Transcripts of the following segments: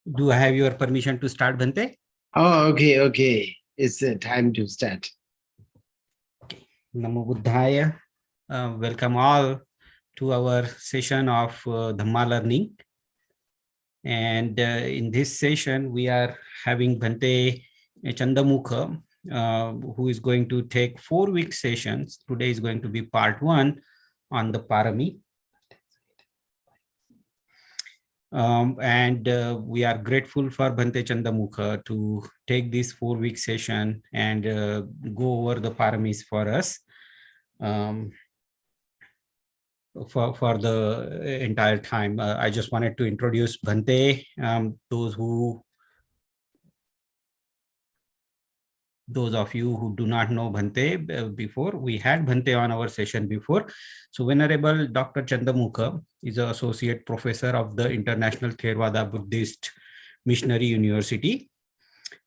Do I have your permission to start, Bhante? Oh, okay. It's time to start. Namo Buddhaya. Welcome all to our session of Dhamma learning. And in this session, we are having Bhante Chanda Mukha, who is going to take 4-week sessions. Today is going to be part 1 on the Parami. And we are grateful for Bhante Chanda Mukha to take this 4-week session and go over the paramis for us for the entire time. I just wanted to introduce Bhante. Those of you who do not know Bhante before, we had Bhante on our session before. So Venerable Dr. Chandamukha is an associate professor of the International Thervada Buddhist Missionary University.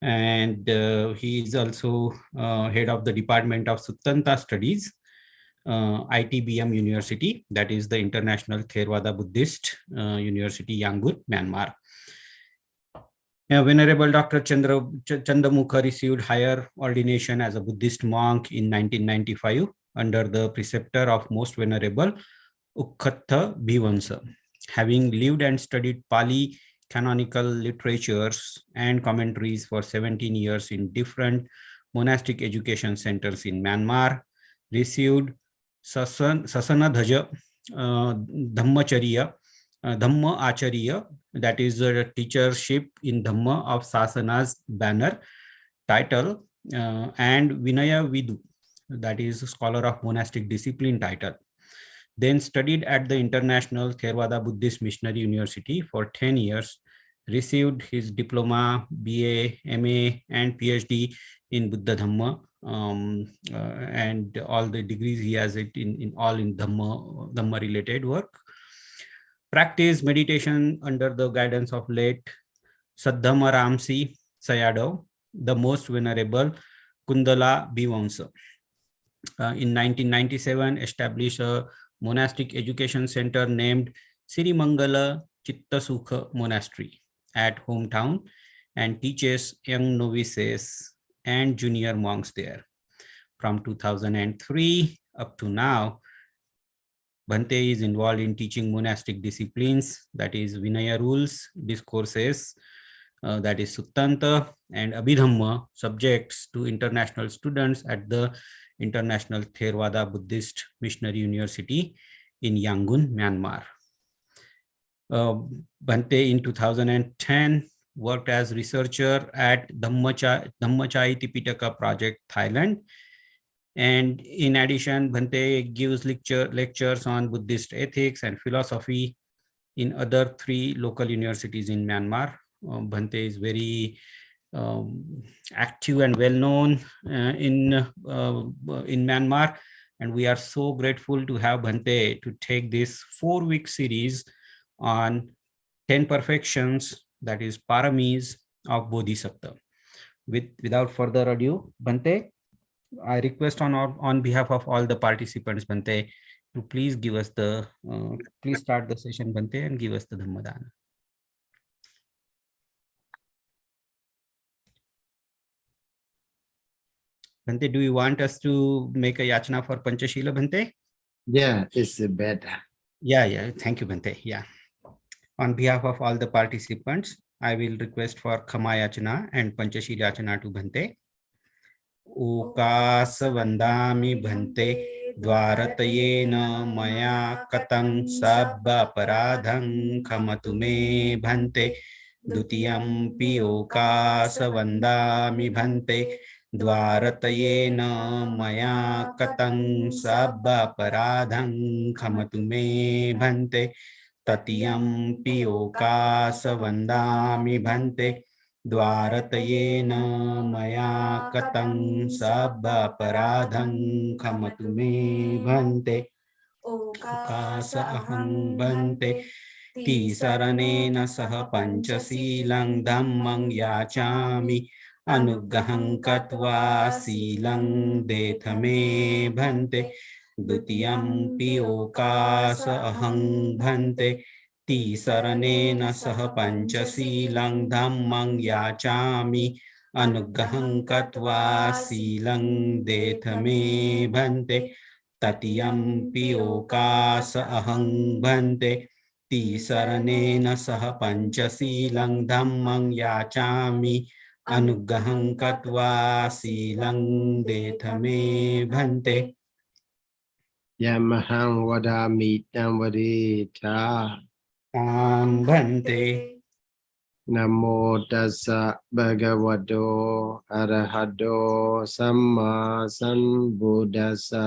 And he is also head of the Department of Suttanta Studies, ITBM University, that is the International Thervada Buddhist University, Yangon, Myanmar. Venerable Dr. Chandamukha received higher ordination as a Buddhist monk in 1995 under the preceptor of Most Venerable Ukhatha Bhivansa. Having lived and studied Pali canonical literatures and commentaries for 17 years in different monastic education centers in Myanmar, received Sasanadhaja Dhammacharya, Dhamma Acharya, that is a teachership in Dhamma of Sasana's banner title, and Vinaya Vidu, that is scholar of monastic discipline title. Then studied at the International Thervada Buddhist Missionary University for 10 years, received his diploma, BA, MA, and PhD in Buddha Dhamma, and all the degrees he has it in Dhamma related work. Practice meditation under the guidance of late Saddhama Ramsi Sayadaw, the Most Venerable Kundala Bhivansa. In 1997, established a monastic education center named Sirimangala Chittasukha Monastery at hometown and teaches young novices and junior monks there. From 2003 up to now, Bhante is involved in teaching monastic disciplines, that is Vinaya rules, discourses, that is Suttanta, and Abhidhamma subjects to international students at the International Thervada Buddhist Missionary University in Yangon, Myanmar. Bhante in 2010 worked as researcher at Dhammachai Tipitaka Project, Thailand. And in addition, Bhante gives lectures on Buddhist ethics and philosophy in other 3 local universities in Myanmar. Bhante is very active and well known in Myanmar, and we are so grateful to have Bhante to take this 4-week series on 10 perfections, that is paramis of Bodhisatta. Without further ado, Bhante, I request on behalf of all the participants, Bhante, to please give us the please start the session, Bhante, and give us the Dhammadana. Bhante, do you want us to make a yachana for Panchashila, Bhante? Yeah, it's better. Yeah. Thank you, Bhante. Yeah. On behalf of all the participants, I will request for Khama yachana and Panchashila yachana to Bhante. Ukas vandami Bhante dvaratayena maya katang sabba paradhang khamatu me Bhante dutiyampi ukas vandami Bhante dvaratayena maya katang sabba paradhang khamatu me Bhante tatiyampi ukas vandami Bhante द्वारतयेन मया कतं सब्बपराधं खमतु मे भन्ते ओकास अहं भन्ते तिसरणेन सह पञ्चशीलं धम्मं याचामि अनुग्रहं कृत्वा शीलं देथ मे भन्ते द्वितीयंपि ओकास अहं भन्ते Tisaranena sah panchasilang dhammang yachami anugraham katva silang dethame bhante tatiyampi okasa ahang bhante Tisaranena sah panchasilang dhammang yachami anugraham katva silang dethame bhante Yamahang vadami tamvadita. Bhante Namo tassa bhagavato arahato samma sambuddhassa.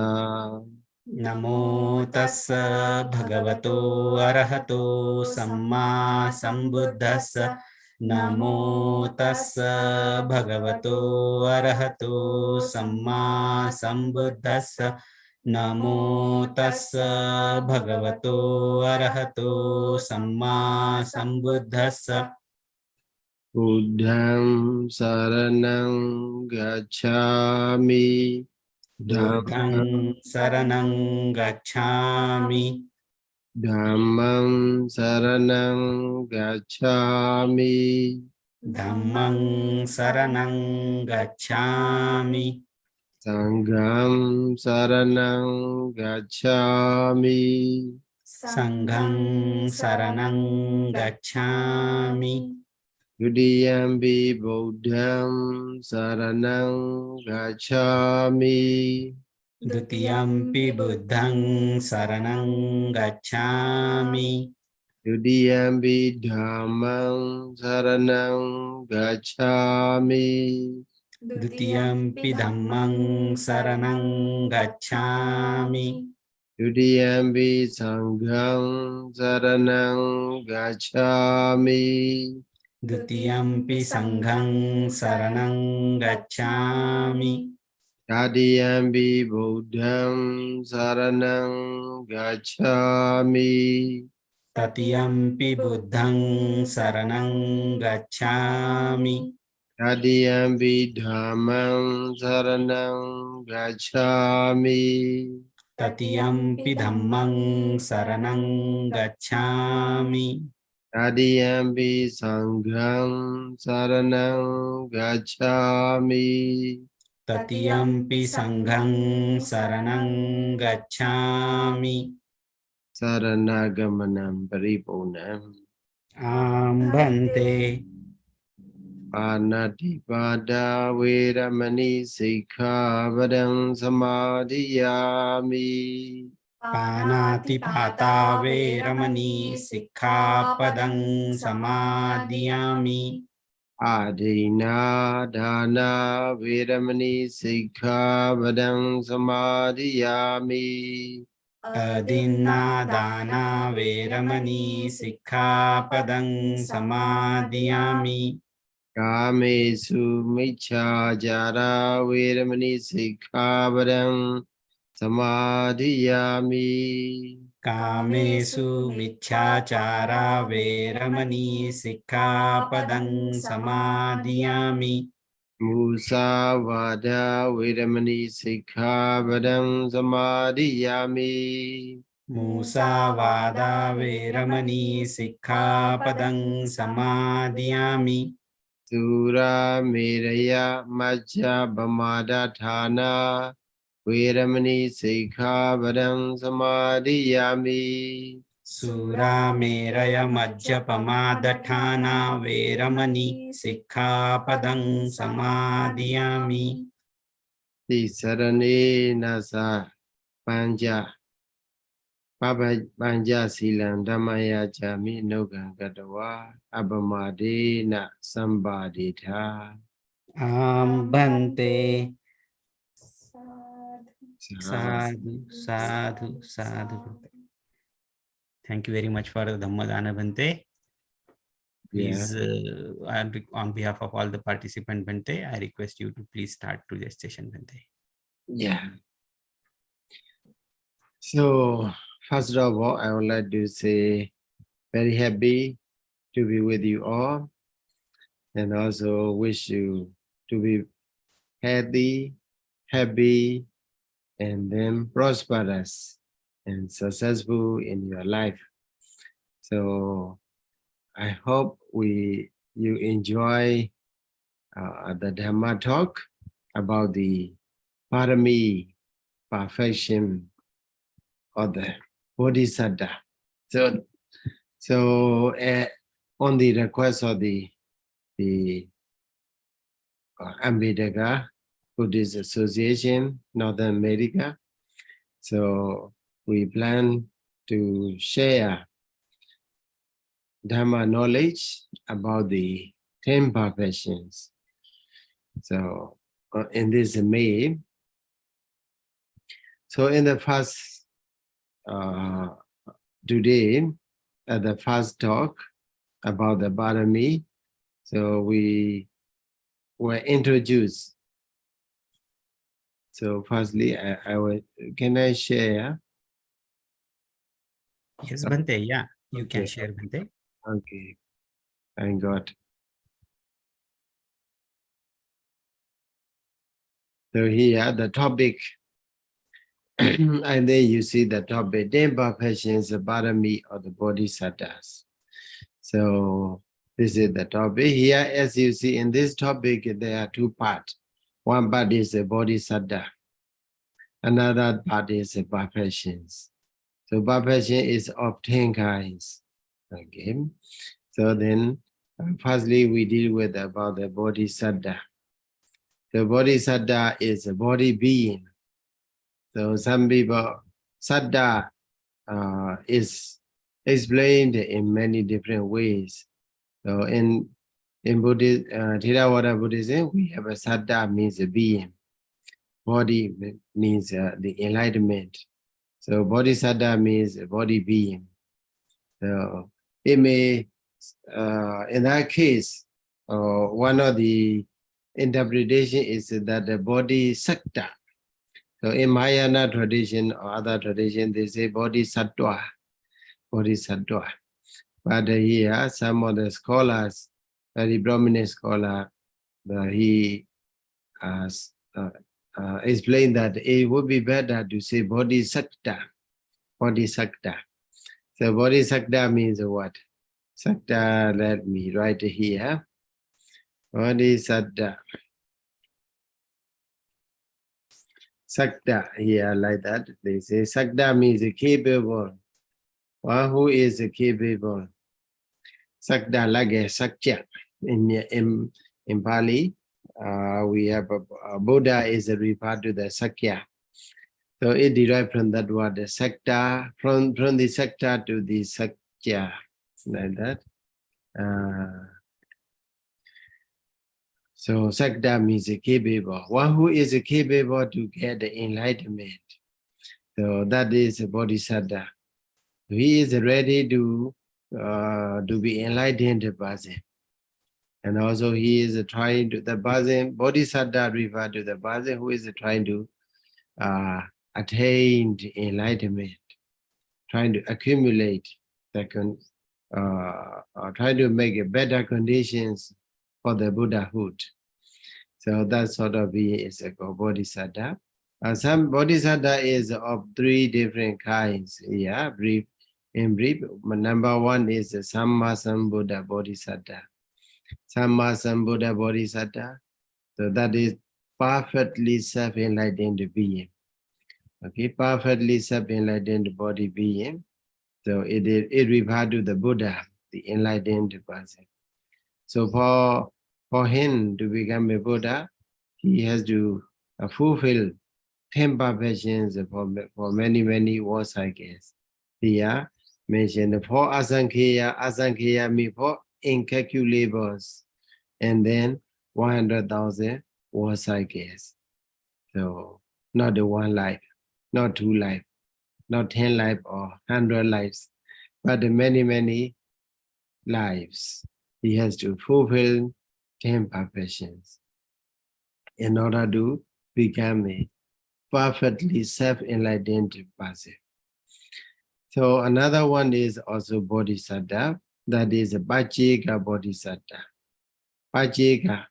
Namo tassa bhagavato arahato samma sambuddhassa. Namo tassa bhagavato arahato samma sambuddhassa. Namo tassa bhagavato arahato samma sambuddhassa. Buddham saranang gacchami. Buddhang saranang gacchami. Dhammam saranang gacchami. Dhammang saranang gacchami. Sangham saranang gacchami. Sanghang saranang gacchami. Dutiyampi buddham saranang gacchami. Dutiyampi buddhang saranang gacchami. Dutiyampi dhammam saranang gacchami. Dutiyampi dhammang saranang gacchami. Dutiyampi sangham saranang gacchami. Dutiyampi sanghang saranang gacchami. Tatiyampi buddham saranang gacchami. Tatiyampi buddhang saranang gacchami. Tatiyampi dhammam saranang gacchami. Tatiyampi dhammang saranang gacchami. Tatiyampi sangham saranang gacchami. Tatiyampi sanghang saranang gacchami. Saranagamanam paripunam. Bhante Panatipada veramani sikkhavadam samadhiyami. Panatipata veramani sikkhapadang samadhiyami. Adina dana veramani sikkhavadam samadhiyami. Adinna dana veramani sikkhapadang samadhiyami. Kamesu micchājara veramani sikkhavadam samadhiyami. Kamesu micchāchāra veramani sikkhapadang samadhiyami. Musavada veramani sikkhavadam samadhiyami. Musavada veramani sikkhapadang samadhiyami. Sura meraya majja bamada thana veramani sikkhavadam samadhiyami. Sura meraya majjapamadatthana veramani sikkhapadang samadhiyami. Tisarane nasa panja panja silang dhammaya jami nogan gatawa abamade na sambaditha. Bhante. Sadhu, sadhu, sadhu. Thank you very much for the Dhammadana, Bhante. Please, on behalf of all the participants, Bhante, I request you to please start today's session, Bhante. Yeah. So, first of all, I would like to say very happy to be with you all, and also wish you to be healthy, happy, and then prosperous and successful in your life. So I hope you enjoy the Dhamma talk about the Parami, perfection of the Bodhisatta. So on the request of the Ambedkar Buddhist Association, Northern America, so we plan to share Dhamma knowledge about the 10 perfections. So in this May, so in the first today, at the first talk about the Parami, so we were introduced. So firstly, can I share? Yes, Bhante. Yeah, you can Okay. share, Bhante. Okay, thank God. So here the topic, and then you see the topic, 10 perfections, the Parami of the Bodhisattvas. So this is the topic. Here, as you see in this topic, there are two parts. One part is the Bodhisattva. Another part is the perfections. So perfection is of 10 kinds. Okay. So then, firstly, we deal with about the Bodhisattva. The Bodhisattva is a body being. So some people, Sattva is explained in many different ways. So in Thervada Buddhism, we have a Sattva means a being. Body means the enlightenment. So Bodhisattva means a body being. So it may, in that case, one of the interpretation is that the Bodhisattva. So in Mahayana tradition or other tradition, they say Bodhisattva, Bodhisattva. But here, some of the scholars, very prominent scholar, he explained that it would be better to say Bodhisattva, Bodhisattva. So Bodhisattva means what? Sattva, let me write here. Bodhisattva. Sakta here like that. They say Sakta means capable. One who is capable. Sakta like a Sakya. In Pali, we have Buddha is referred to the Sakya. So it derived from that word, the Sakta, from the Sakta to the Sakya, like that. So Sakta means capable. One who is capable to get the enlightenment. So that is a Bodhisattva. He is ready to be enlightened person. And also he is trying to, the person, Bodhisattva refer to the person who is trying to attain enlightenment, trying to accumulate, trying to make better conditions for the Buddhahood. So that sort of being is a Bodhisattva. Some Bodhisattva is of 3 different kinds. Yeah, in brief, number 1 is the Sammasambuddha Bodhisattva. Sammasambuddha Bodhisattva, so that is perfectly self-enlightened being. Okay, perfectly self-enlightened body being. So it refers to the Buddha, the enlightened person. So for him to become a Buddha, he has to fulfill 10 perfections for many words, I guess. Here mentioned 4 asankheya means 4 incalculables, and then 100,000 words, I guess. So not the 1 life, not 2 life, not 10 life or 100 lives, but the many lives. He has to fulfill 10 perfections in order to become a perfectly self-enlightened person. So another one is also Bodhisattva, that is a Pacheka Bodhisattva. Pacheka,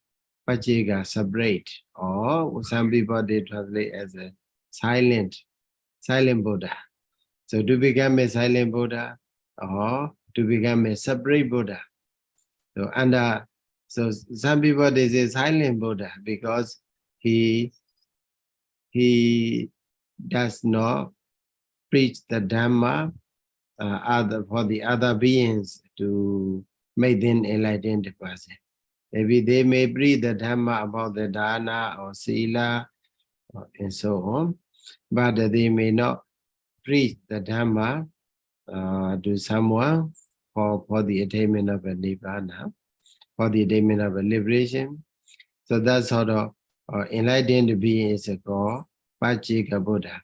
separate, or some people they translate as a silent Buddha. So to become a silent Buddha, or to become a separate Buddha. So some people they say silent Buddha because he does not preach the Dhamma for the other beings to make them enlightened person. Maybe they may preach the Dhamma about the dana or sila and so on, but they may not preach the Dhamma to someone for the attainment of a Nibbana, for the attainment of a liberation. So that sort of enlightened being is called Pajjika Buddha.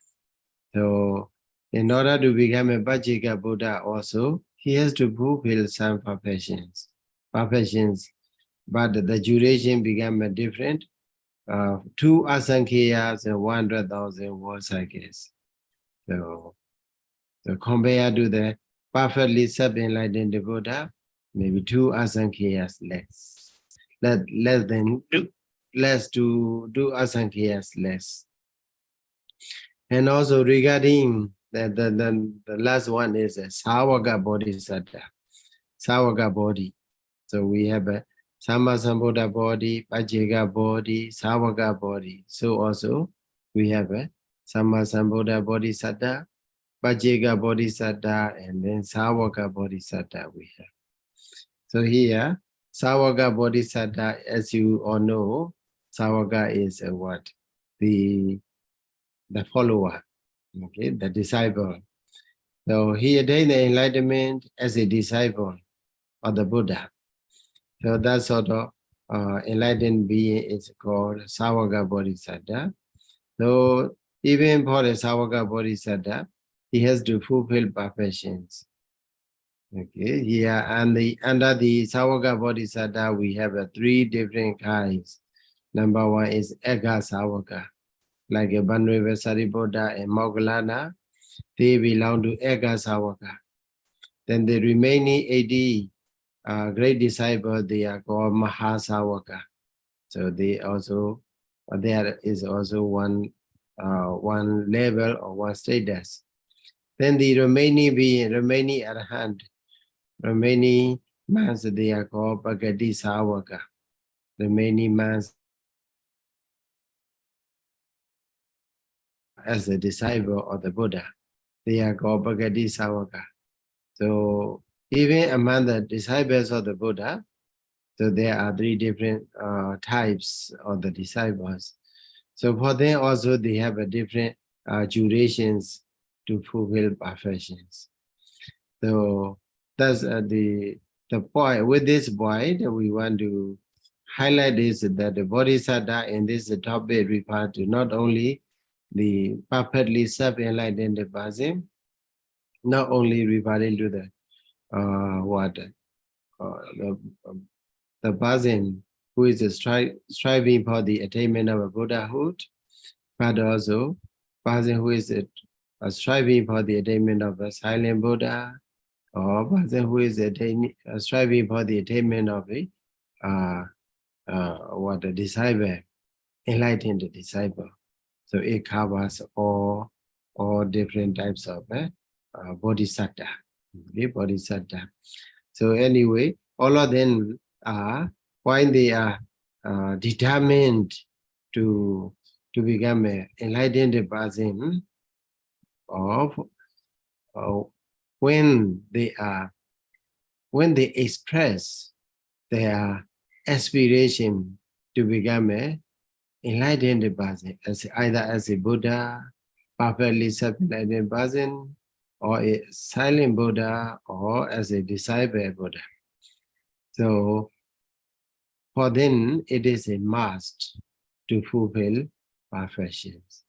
So in order to become a Pajjika Buddha also, he has to fulfill some perfections, but the duration become different. 2 asankheyas and 100,000 world cycles. So compared to the perfectly sub-enlightened Buddha, maybe 2 asankheyas less to 2 asankheyas less. And also regarding the last one is a Sāvaka Bodhisatta, Sāvaka Bodhi. So we have a Sammasambuddha Bodhi, Pajjika Bodhi, Sāvaka Bodhi. So also we have a Sammasambuddha Bodhisatta, Pajjika Bodhisatta, and then Sāvaka Bodhisatta we have. So here, Sāvaka Bodhisatta, as you all know, Sāvaka is a what? The follower, okay, the disciple. So he attained the enlightenment as a disciple of the Buddha. So that sort of enlightened being is called Sāvaka Bodhisatta. So even for the Sāvaka Bodhisatta, he has to fulfill perfections. Okay, here and under the Sāvaka Bodhisatta, we have 3 different kinds. Number 1 is Eka Sāvaka, like a Venerable Sariputta and Moggallana. They belong to Eka Sāvaka. Then the remaining 80 great disciples, they are called Mahasāvaka. So there is also one level or one status. Then the remaining arahant, remaining monks, they are called Bhagati Sāvaka. Remaining monks as a disciple of the Buddha, they are called Bhagati Sāvaka. So even among the disciples of the Buddha, so there are 3 different types of the disciples. So for them also they have a different durations to fulfill perfections. So that's the point. With this point, we want to highlight is that the Bodhisatta in this topic refer to not only the perfectly self-enlightened person, not only referring to the the person who is striving for the attainment of a Buddhahood, but also person who is striving for the attainment of a silent Buddha, or person who is striving for the attainment of a disciple, enlightened disciple. So it covers all different types of bodhisatta. Okay, bodhisatta. So anyway, all of them are, when they are determined to become an enlightened person, of when they express their aspiration to become an enlightened person, either as a Buddha, perfectly self-enlightened person, or a silent Buddha, or as a disciple Buddha. So for them, it is a must to fulfill perfections.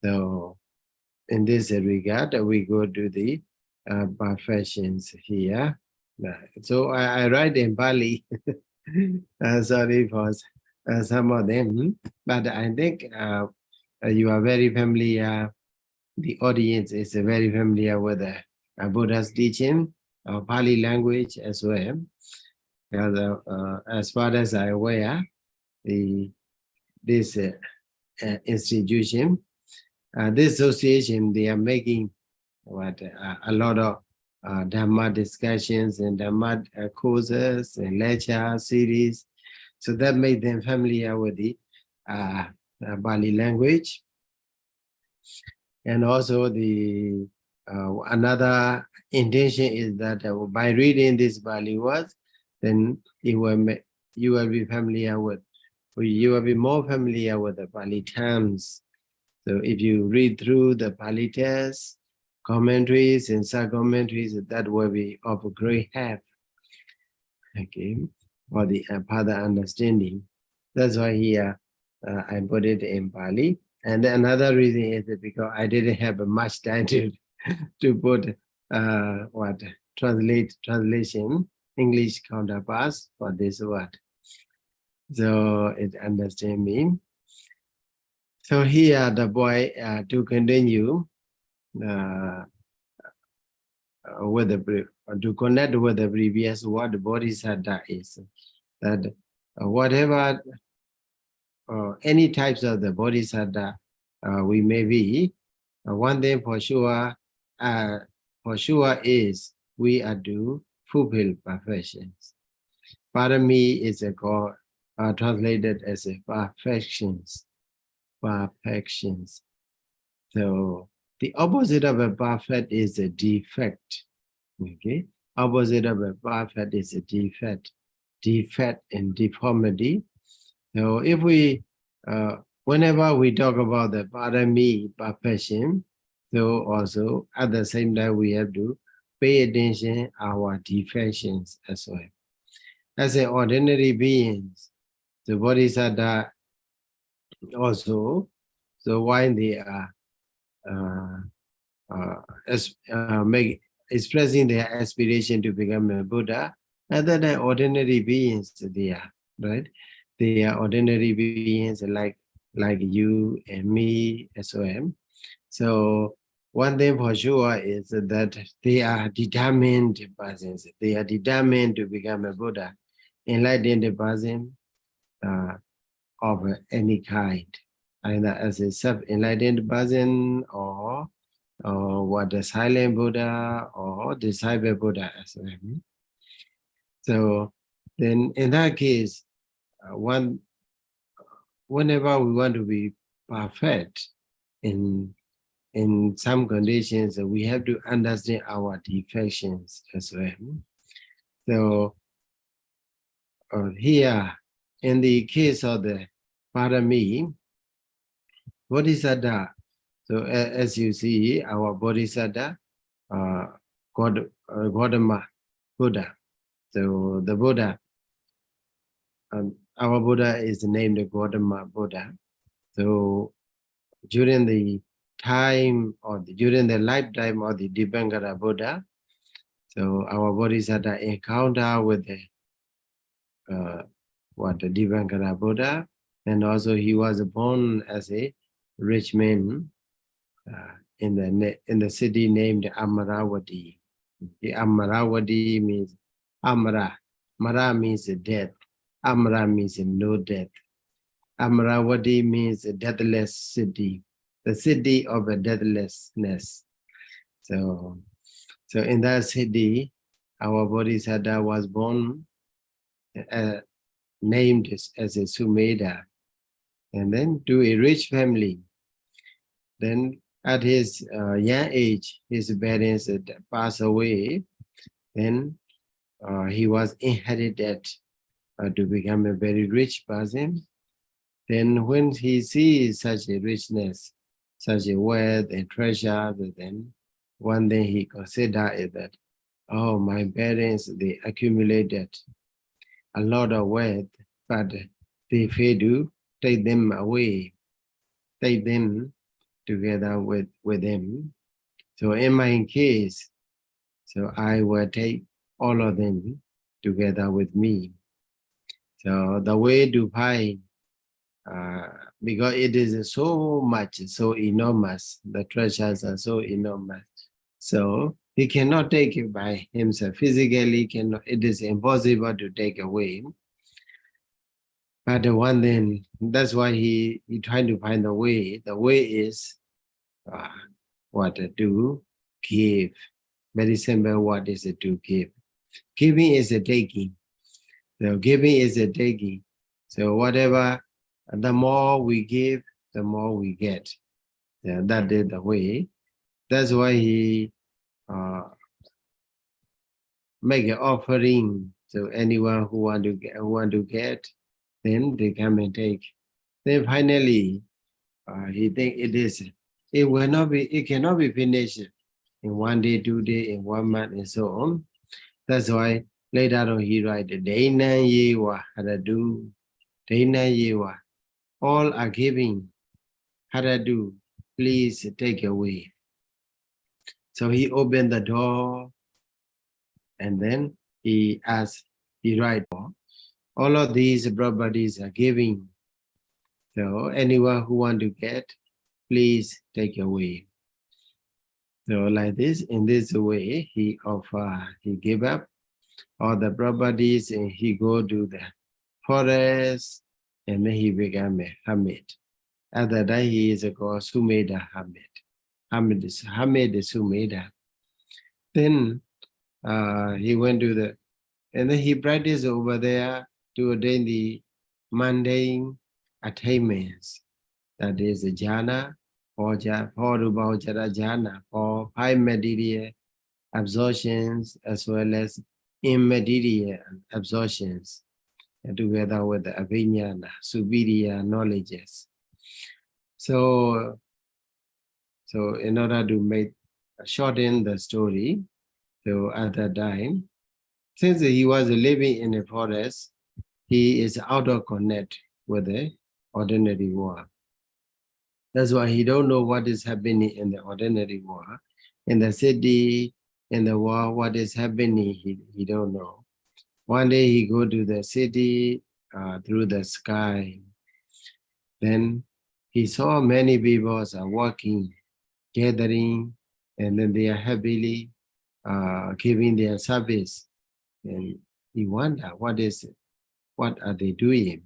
So in this regard, we go to the perfections here. So I write in Pali. Sorry for some of them, but I think you are very familiar. The audience is very familiar with the Buddha's teaching, Pali language as well. As far as I'm aware, this institution, this association, they are making a lot of Dhamma discussions and Dhamma courses and lecture series. So that made them familiar with the Bali language. And also the another intention is that by reading this Bali words, then you will be familiar with, you will be more familiar with the Pali terms. So if you read through the Pali text, commentaries and sub-commentaries, that will be of great help, okay, for the further understanding. That's why here I put it in Pali. And another reason is that because I didn't have much time to put translation, English counterparts for this word. So it understand me. So here the boy to continue with the to connect with the previous word bodhisattva is that whatever any types of the bodhisattva we may be, one thing for sure is we are to fulfill perfections. Parami is a called translated as a perfections. Perfections. So the opposite of a perfect is a defect. Okay, opposite of a perfect is a defect. Defect and deformity. So if we, whenever we talk about the parami, perfection, so also at the same time we have to pay attention our defections as well. As an ordinary beings, the bodhisattva also, so while they are expressing their aspiration to become a Buddha, other than ordinary beings they are, right? They are ordinary beings like you and me as well. So one thing for sure is that they are determined persons. They are determined to become a Buddha, enlightened person of any kind, either as a self-enlightened person or what the silent Buddha or disciple Buddha as well. So then in that case, whenever we want to be perfect in some conditions, we have to understand our defections as well. So here, in the case of the Parami, Bodhisattva, so as you see, our Bodhisattva, Gautama Buddha. So the Buddha, our Buddha is named Gautama Buddha. So during the time or during the lifetime of the Dipankara Buddha, so our Bodhisattva encounter with the Dipankara Buddha, and also he was born as a rich man in the city named Amaravati. The Amaravati means Amara. Mara means death. Amara means no death. Amaravati means a deathless city, the city of a deathlessness. So in that city, our Bodhisattva was born, named as a Sumedha, and then to a rich family. Then at his young age, his parents passed away. Then he was inherited to become a very rich person. Then when he sees such a richness, such a wealth and treasure, then one day he considered that, oh, my parents, they accumulated a lot of wealth, but they failed to take them away, take them together with them. So in my case, so I will take all of them together with me. So the way to find, because it is so much, so enormous, the treasures are so enormous. So he cannot take it by himself. Physically, cannot, it is impossible to take away. But the one thing, that's why he trying to find the way. The way is what to give. Very simple word is to give. Giving is a taking. So giving is a taking. So whatever, the more we give, the more we get. That is the way. That's why he make an offering. So anyone who want to get, then they come and take. Then finally, he think it will not be, it cannot be finished in 1 day, 2 days, in 1 month, and so on. That's why later on he write Dana Yewa Haradu, Dana Yewa. All are giving. Haradu, please take away. So he opened the door and then he asked, he write, all of these properties are giving. So anyone who want to get, please take away. So like this, in this way, he gave up all the properties and he go to the forest and then he became a hermit. At that time, he is called Sumeda hermit. Hermit is Sumeda. Then he went to and then he practiced over there to attain the mundane attainments. That is the jhana, or jhana, or high material absorptions as well as immaterial absorptions, together with the avijnana, superior knowledges. So in order to shorten the story, so at that time, since he was living in a forest, he is out of connect with the ordinary world. That's why he don't know what is happening in the ordinary world. In the city, in the world, what is happening, he don't know. One day he go to the city through the sky. Then he saw many people are walking, gathering, and then they are happily giving their service. And he wonder, what are they doing?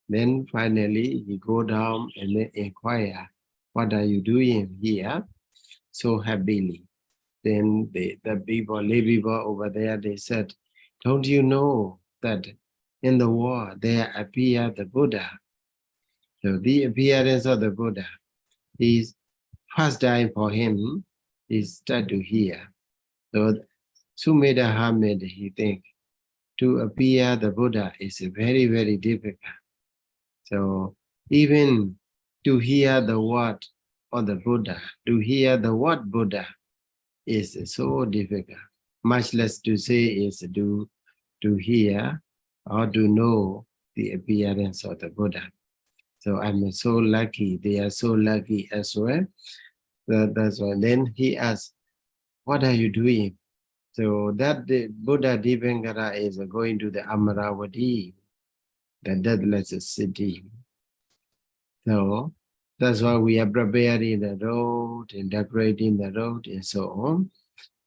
Then finally he go down and then inquire, what are you doing here so happily? Then the lay people over there, they said, don't you know that in the world there appear the Buddha? So the appearance of the Buddha is first time for him, he start to hear. So Sumeda Hamid, he think, to appear the Buddha is very, very difficult. So even to hear the word of the Buddha, to hear the word Buddha is so difficult. Much less to say is to hear or to know the appearance of the Buddha. So I'm so lucky, they are so lucky as well. That's why. Then he asked, what are you doing? So that the Buddha Dipankara is going to the Amaravati, the deathless city. So that's why we are preparing the road and decorating the road and so on.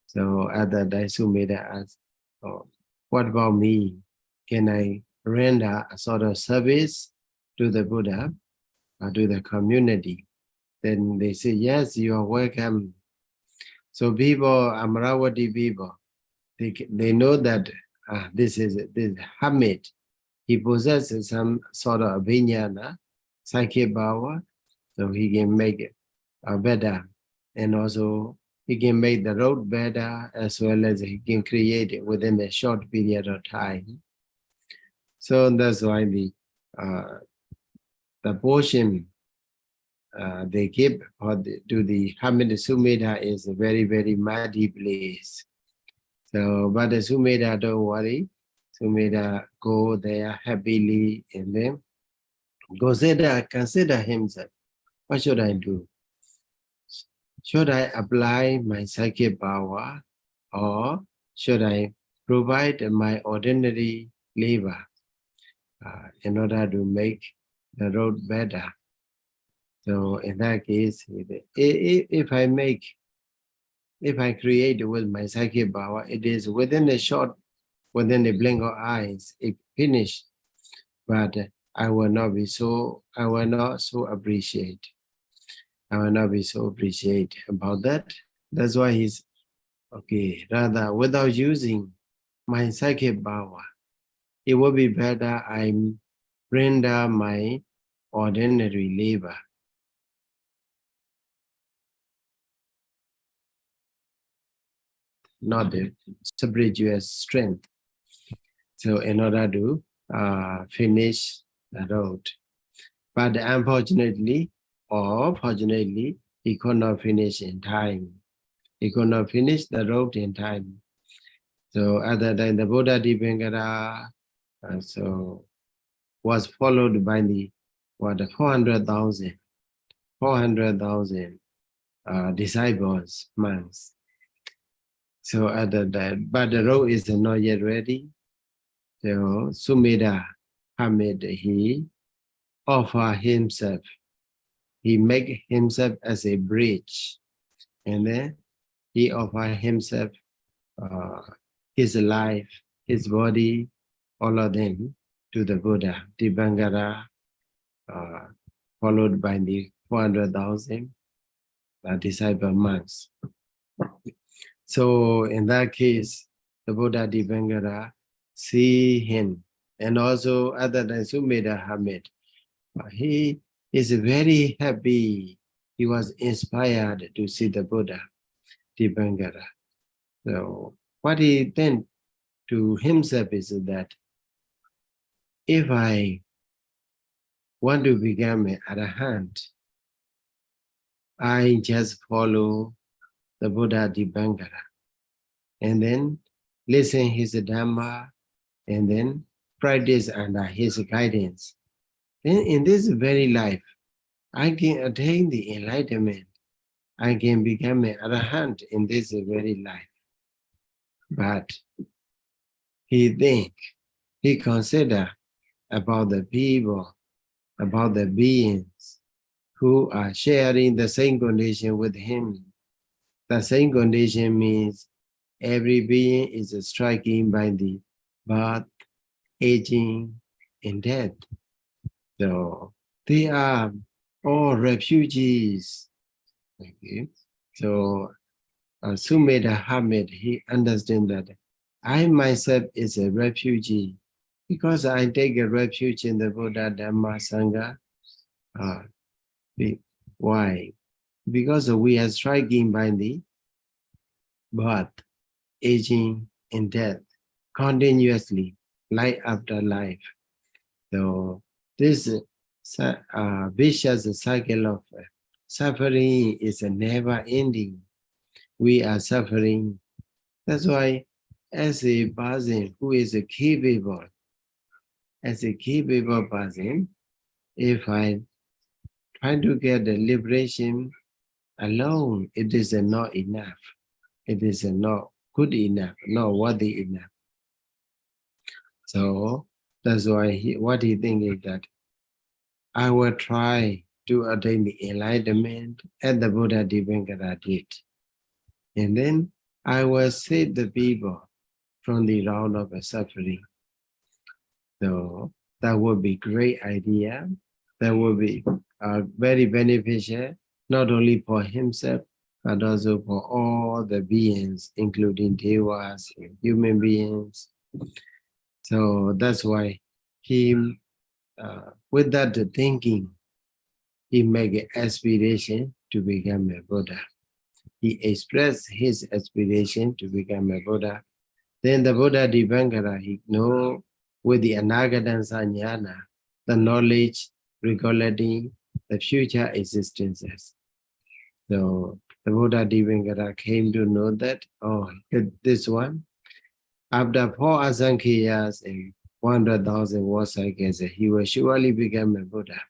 So at that time, Sumeda asked, oh, what about me? Can I render a sort of service to the Buddha or to the community? Then they say, yes, you are welcome. So people, Amaravati people, they know that this hermit, he possesses some sort of vijnana, psychic power, so he can make it better. And also he can make the road better, as well as he can create it within a short period of time. So that's why the portion they give to the hermit Sumeda is a very, very muddy place. So, but the Sumeda, don't worry. Sumeda go there happily and then consider himself. What should I do? Should I apply my psychic power, or should I provide my ordinary labor in order to make the road better? So in that case, if I create with my psychic power, it is within a blink of eyes, it finished. But I will not so appreciate. I will not be so appreciate about that. That's why Okay, rather without using my psychic power, it would be better I render my ordinary labor. Not the spiritual strength. So in order to finish the road. But unfortunately, or fortunately, he could not finish in time. He could not finish the road in time. So at that time, the Buddha Dipangara was followed by the 400,000 disciples, monks. So at that time, but the road is not yet ready. So Sumedha Hamid, he offered himself. He made himself as a bridge, and then he offered himself, his life, his body, all of them to the Buddha. Dipangara, followed by the 400,000 disciple monks. So in that case, the Buddha Dipangara see him, and also other than Sumedha Hamid, he is very happy. He was inspired to see the Buddha Dipangara. So what he then to himself is that if I want to become an arahant, I just follow the Buddha Dipangara and then listen his Dhamma and then practice under his guidance. Then in this very life, I can attain the enlightenment. I can become an arahant in this very life. But he consider about the people, about the beings who are sharing the same condition with him. The same condition means every being is striking by the birth, aging, and death. So they are all refugees. Okay. So Sumedha Hamid, he understands that I myself is a refugee because I take a refuge in the Buddha Dhamma Sangha. Why? Because we are striking by the birth, aging, and death continuously, life after life. So this vicious cycle of suffering is never ending. We are suffering. That's why as a person who is capable, as a capable person, if I try to get the liberation alone, it is not enough. It is not good enough, not worthy enough. So that's why what he thinks is that I will try to attain the enlightenment as the Buddha Dipangara did. And then I will save the people from the round of suffering. So that would be great idea. That would be very beneficial, not only for himself, but also for all the beings, including devas and human beings. So that's why he, with that thinking, he made an aspiration to become a Buddha. He expressed his aspiration to become a Buddha. Then the Buddha Dipangara, he know with the Anagata Sanyana, the knowledge regarding the future existences. So the Buddha Dipangara came to know that, this one, after 4 Asankhiyas and 100,000 war cycles, he will surely become a Buddha,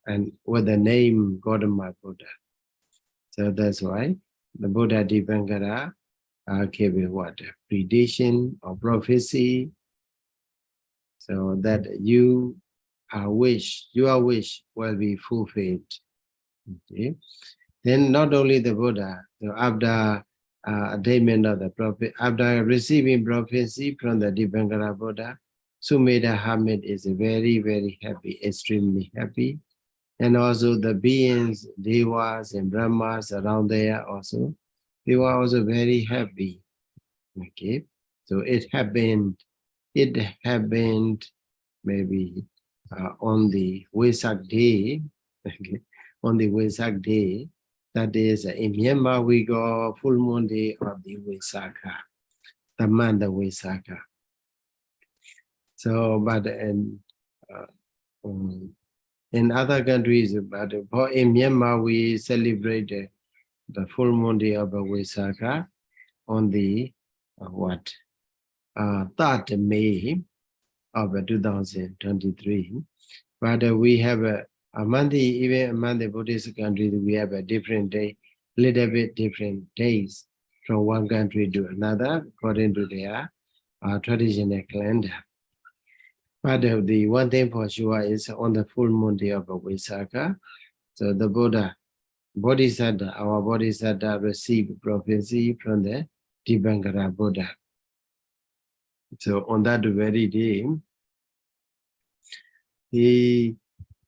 and with the name Gautama Buddha. So that's why the Buddha Dipangara gave what? Prediction or prophecy, so that your wish will be fulfilled. Okay. Then not only the Buddha, so after attainment of the prophet, after receiving prophecy from the Dipangara Buddha, Sumedha Hamid is very, very happy, extremely happy. And also the beings, devas and brahmas around there also, they were also very happy. Okay, so it happened maybe on the Wesak day. Okay, on the Wesak day, that is in Myanmar we go full moon day of the Wesaka, the month of Wesaka. So, but in other countries, but in Myanmar we celebrate the full moon day of Wesaka on the what 3rd May of 2023. But we have even among the Buddhist countries, we have a different day, little bit different days from one country to another according to their traditional calendar. But the one thing for sure is on the full moon day of Vaisakha, so the Buddha, Bodhisatta, our Bodhisatta received prophecy from the Dipankara Buddha. So on that very day, he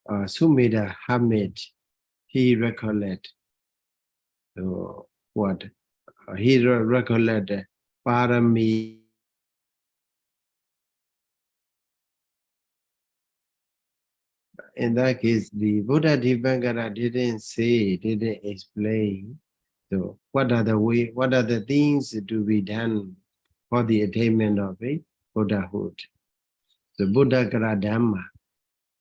Sumedha Hermit, he recollect what he recollect Parami. In that case, the Buddha Dipankara didn't explain. So what are the things to be done for the attainment of a Buddhahood? The Buddha Kara Dhamma,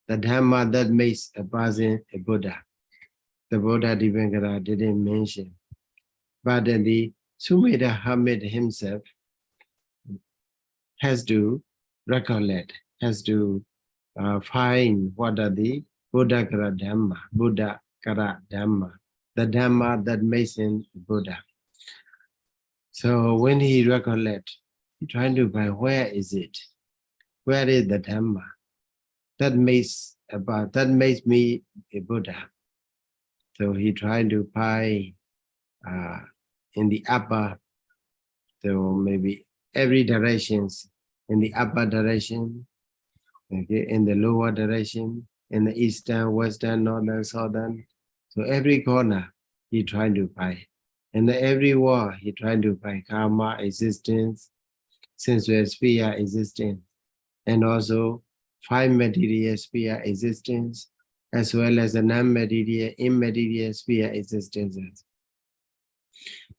the Dhamma that makes a person a Buddha. The Buddha Dipankara didn't mention. But the Sumedha Hermit himself has to recollect, has to find what are the Buddha Kara Dhamma, the Dhamma that makes him Buddha. So when he recollect, he trying to find where is it? Where is the Dhamma that makes me a Buddha? So he trying to find in the upper, so maybe every directions, in the upper direction, okay, in the lower direction, in the eastern, western, northern, southern. So every corner he trying to find. And every war he trying to find karma, existence, sensual sphere existence, and also 5 material sphere existence, as well as the non-material, immaterial sphere existences.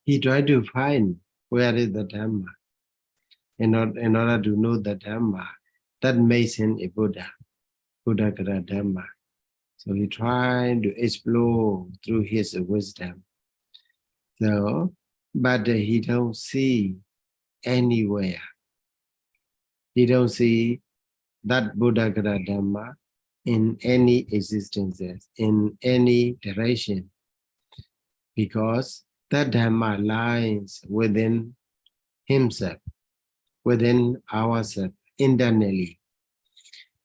He tried to find where is the Dhamma in order to know the Dhamma that makes him a Buddha, Buddha Kara Dhamma. So he tried to explore through his wisdom. So, but he don't see anywhere. He don't see that Buddha Kara Dhamma in any existences, in any direction, because that Dhamma lies within himself, within ourselves, internally.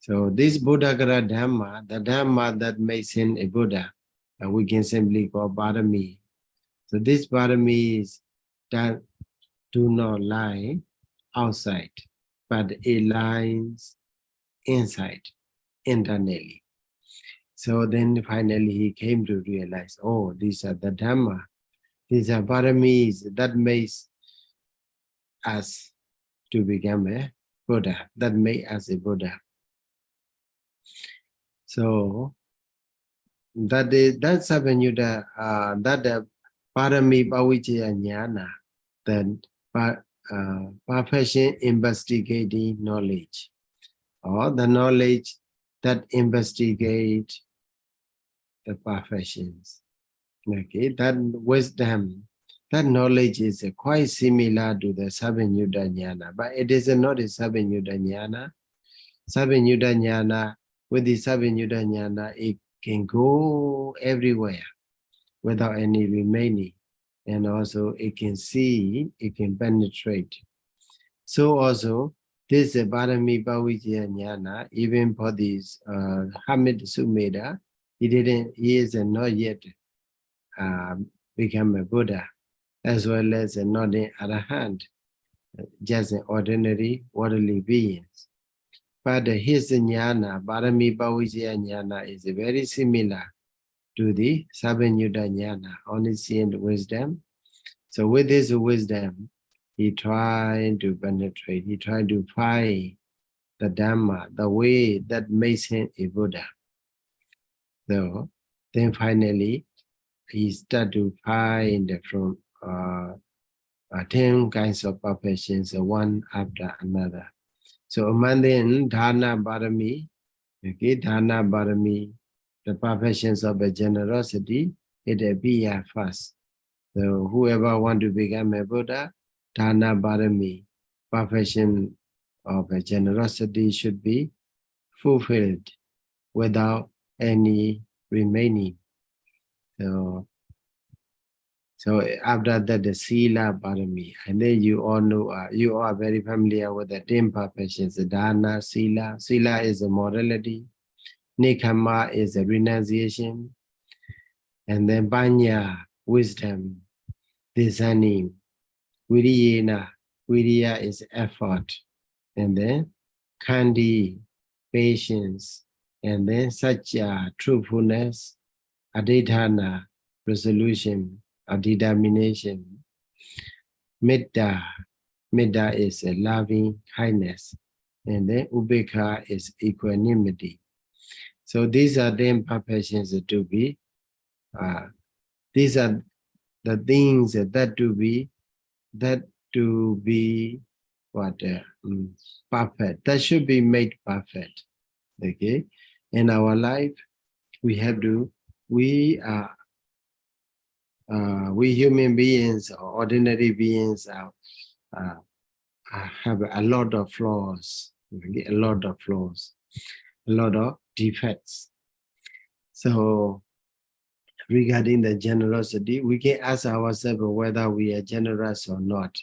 So this Buddha Kara Dhamma, the Dhamma that makes him a Buddha, we can simply call Parami. So these Paramis that do not lie outside, but it lies inside, internally. So then finally he came to realize, oh, these are the Dhamma. These are Paramis that makes us to become a Buddha, that make us a Buddha. So that's Savenyuta, that Parami Bhavichaya Jnana, then perfection investigating knowledge, or the knowledge that investigate the perfections. Okay, that wisdom, that knowledge is quite similar to the Savenyuta Jnana, but it is not a Savenyuta Jnana. Savenyuta Jnana, with the Savenyuta Jnana, it can go everywhere without any remaining, and also it can see, it can penetrate. So also, this Parami Bhavichaya Jnana, even for this Hamid Sumedha, he is not yet become a Buddha, as well as not an Arahant, just an ordinary worldly beings. But his Jnana, Parami Bhavichaya Jnana, is very similar to the Savenyuta Jnana, omniscient wisdom, So with his wisdom, he tried to penetrate, he tried to find the Dhamma, the way that makes him a Buddha. So then finally, he started to find from 10 kinds of perfections, one after another. So among them, Dana Parami, okay, Dana Parami, the perfections of the generosity, it appear first. So whoever want to become a Buddha, Dana Parami, perfection of a generosity should be fulfilled without any remaining. So after that, the Sila Parami, and then you all know, you are very familiar with the 10 perfections, the Dana, Sila. Sila is a morality, Nikama is a renunciation, and then Panya, wisdom, discerning, Viriyena, Viriya is effort, and then Kandi, patience, and then Satya, truthfulness, Adhidhana, resolution, or determination. Metta, Metta is a loving kindness, and then Ubekha is equanimity. So these are the perfections to be, these are the things that to be what perfect, that should be made perfect. Okay, in our life we have to, we human beings or ordinary beings have a lot of flaws, a lot of flaws, a lot of defects. So regarding the generosity, we can ask ourselves whether we are generous or not.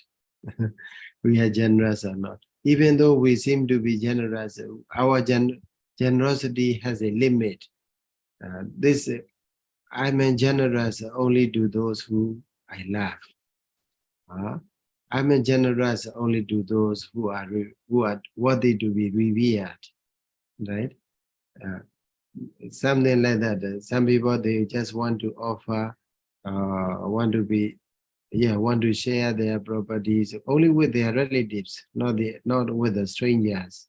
We are generous or not. Even though we seem to be generous, our generosity has a limit. I'm generous only to those who I love. I'm generous only to those who are worthy to be revered, right? Something like that. Some people, they just want to offer, want to share their properties only with their relatives, not with the strangers.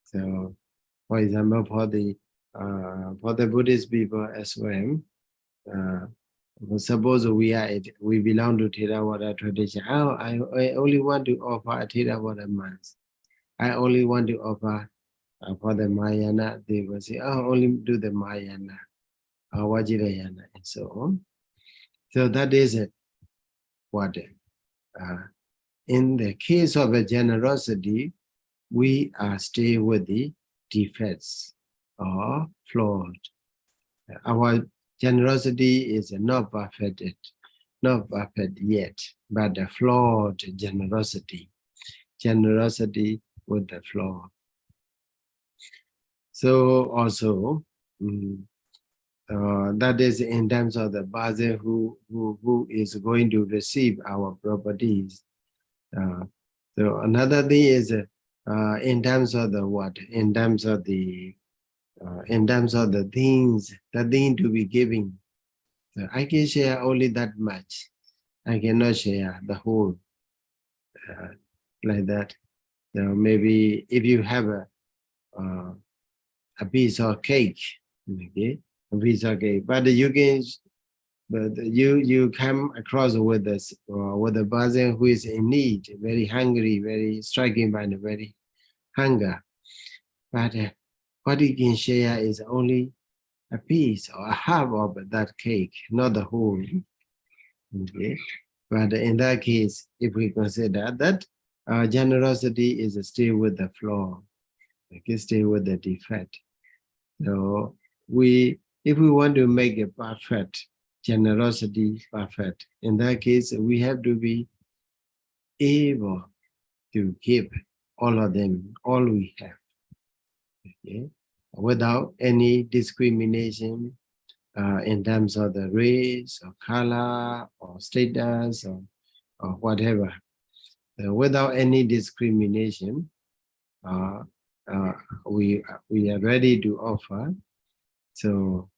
So, for example, for the Buddhist people as well, suppose we belong to Theravada tradition. I only want to offer a Theravada mass. I only want to offer for the Mahayana. They will say, only do the Mahayana, Vajrayana, and so on. So that is it. What? In the case of a generosity, we are still with the defects or flawed. Our generosity is not perfect yet, but a flawed generosity with the flaw. So also, that is in terms of the person who is going to receive our properties. So another thing is in terms of the what? In terms of the things, the thing to be giving. So I can share only that much. I cannot share the whole like that. So maybe if you have a piece of cake, okay, a piece of cake, but you come across with a person who is in need, very hungry, very striking by the very hunger. But what you can share is only a piece or a half of that cake, not the whole. Okay, but in that case, if we consider that generosity is still with the flaw, okay, still with the defect. So if we want to make a perfect generosity perfect, in that case, we have to be able to give all of them, all we have, okay, without any discrimination in terms of the race or color or status or whatever. Without any discrimination, we are ready to offer. So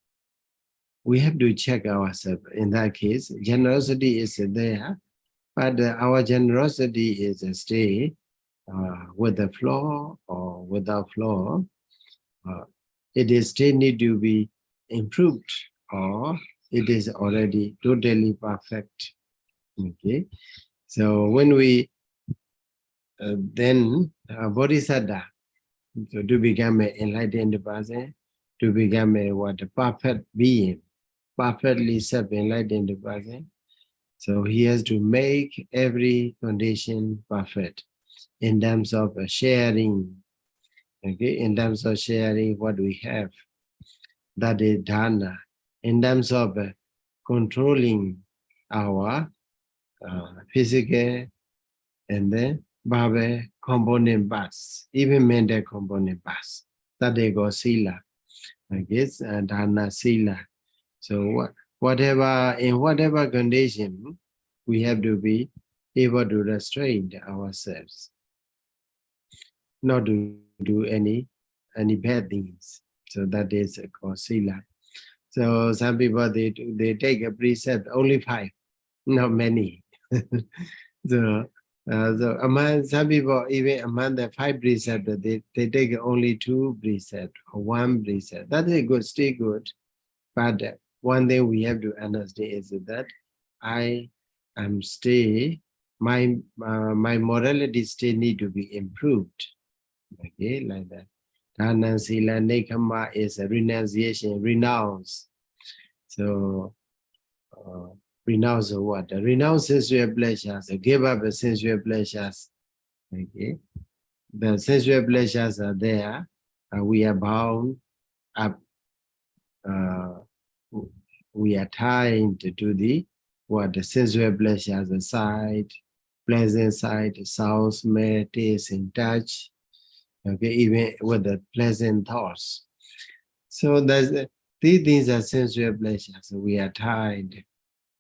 we have to check ourselves. In that case, generosity is there, but our generosity is stay with the flow or without flow. It is still need to be improved, or it is already totally perfect. Okay, so when we then Bodhisattva, so to become an enlightened person, to become a perfect being, perfectly self-enlightened person. So he has to make every condition perfect in terms of sharing. Okay, in terms of sharing what we have, that is dana. In terms of controlling our physical and then verbal component parts, even mental component parts, that they go sila. Okay, dana sila. So in whatever condition, we have to be able to restrain ourselves, not to do any bad things. So that is called sila. So some people they take a precept only 5, not many. So among some people, even among the 5 precepts, they take only 2 precepts or 1 precept. That is good, still good. But one thing we have to understand is that I am still, my morality still need to be improved. Okay, like that. Dana, sila, nekama is a renunciation, renounce. So, renounce what? Renounce sensual pleasures, give up the sensual pleasures. Okay, the sensual pleasures are there. We are bound up. We are tied to the sensual pleasures, the sight, pleasant sight, sound, smell, taste, and touch. Okay, even with the pleasant thoughts. So these things are sensual pleasures. We are tied.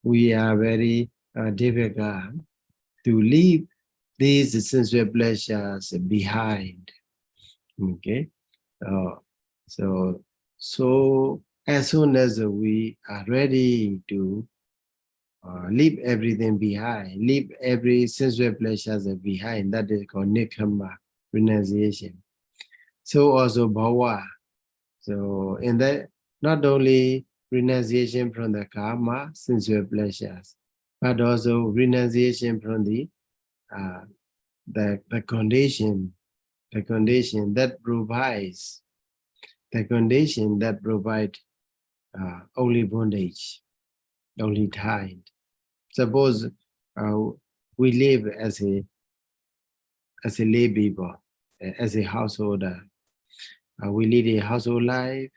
We are very difficult to leave these sensual pleasures behind. Okay, so as soon as we are ready to leave everything behind, leave every sensual pleasures behind, that is called nikama, renunciation. So also bhava. So in that, not only renunciation from the karma, sensual pleasures, but also renunciation from the condition that provides only bondage, only time. Suppose we live as a lay people, as a householder. We lead a household life,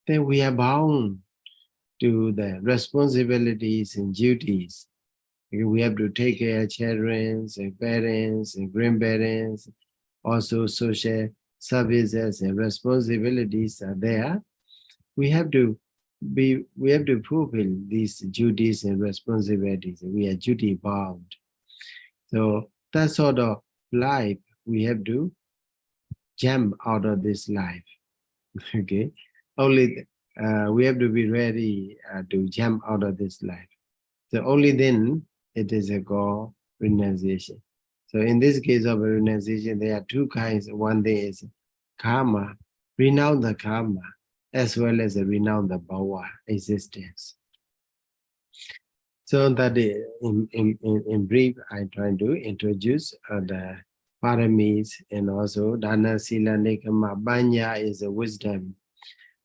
then we are bound to the responsibilities and duties. We have to take care of children and parents and grandparents. Also, social services and responsibilities are there. We have to fulfill these duties and responsibilities. We are duty bound. So that sort of life, we have to jump out of this life. Okay, only we have to be ready to jump out of this life. So only then it is a called renunciation. So in this case of renunciation, there are 2 kinds. One thing is karma, renounce the karma, as well as renounce the bhava existence. So that in brief, I try to introduce the paramis, and also dana, sila, nekama. Banya is a wisdom.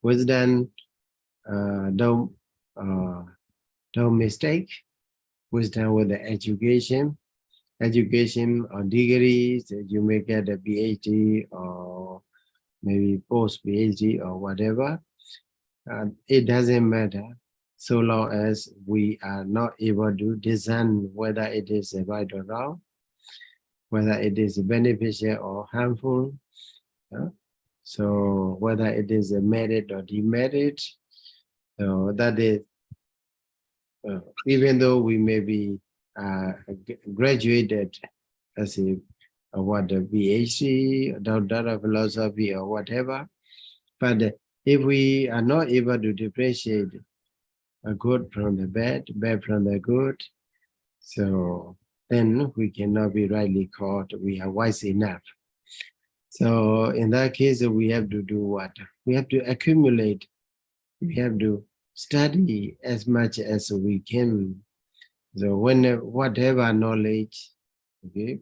Wisdom, don't mistake. Wisdom with the education or degrees. You may get a PhD or maybe post PhD or whatever. It doesn't matter, so long as we are not able to discern whether it is right or wrong, whether it is beneficial or harmful. So whether it is a merit or demerit. So that is, even though we may be graduated as a PhD, doctor of philosophy or whatever, but if we are not able to differentiate a good from the bad, bad from the good. So then we cannot be rightly called we are wise enough. So in that case, we have to do what? We have to accumulate. We have to study as much as we can. So when whatever knowledge, okay,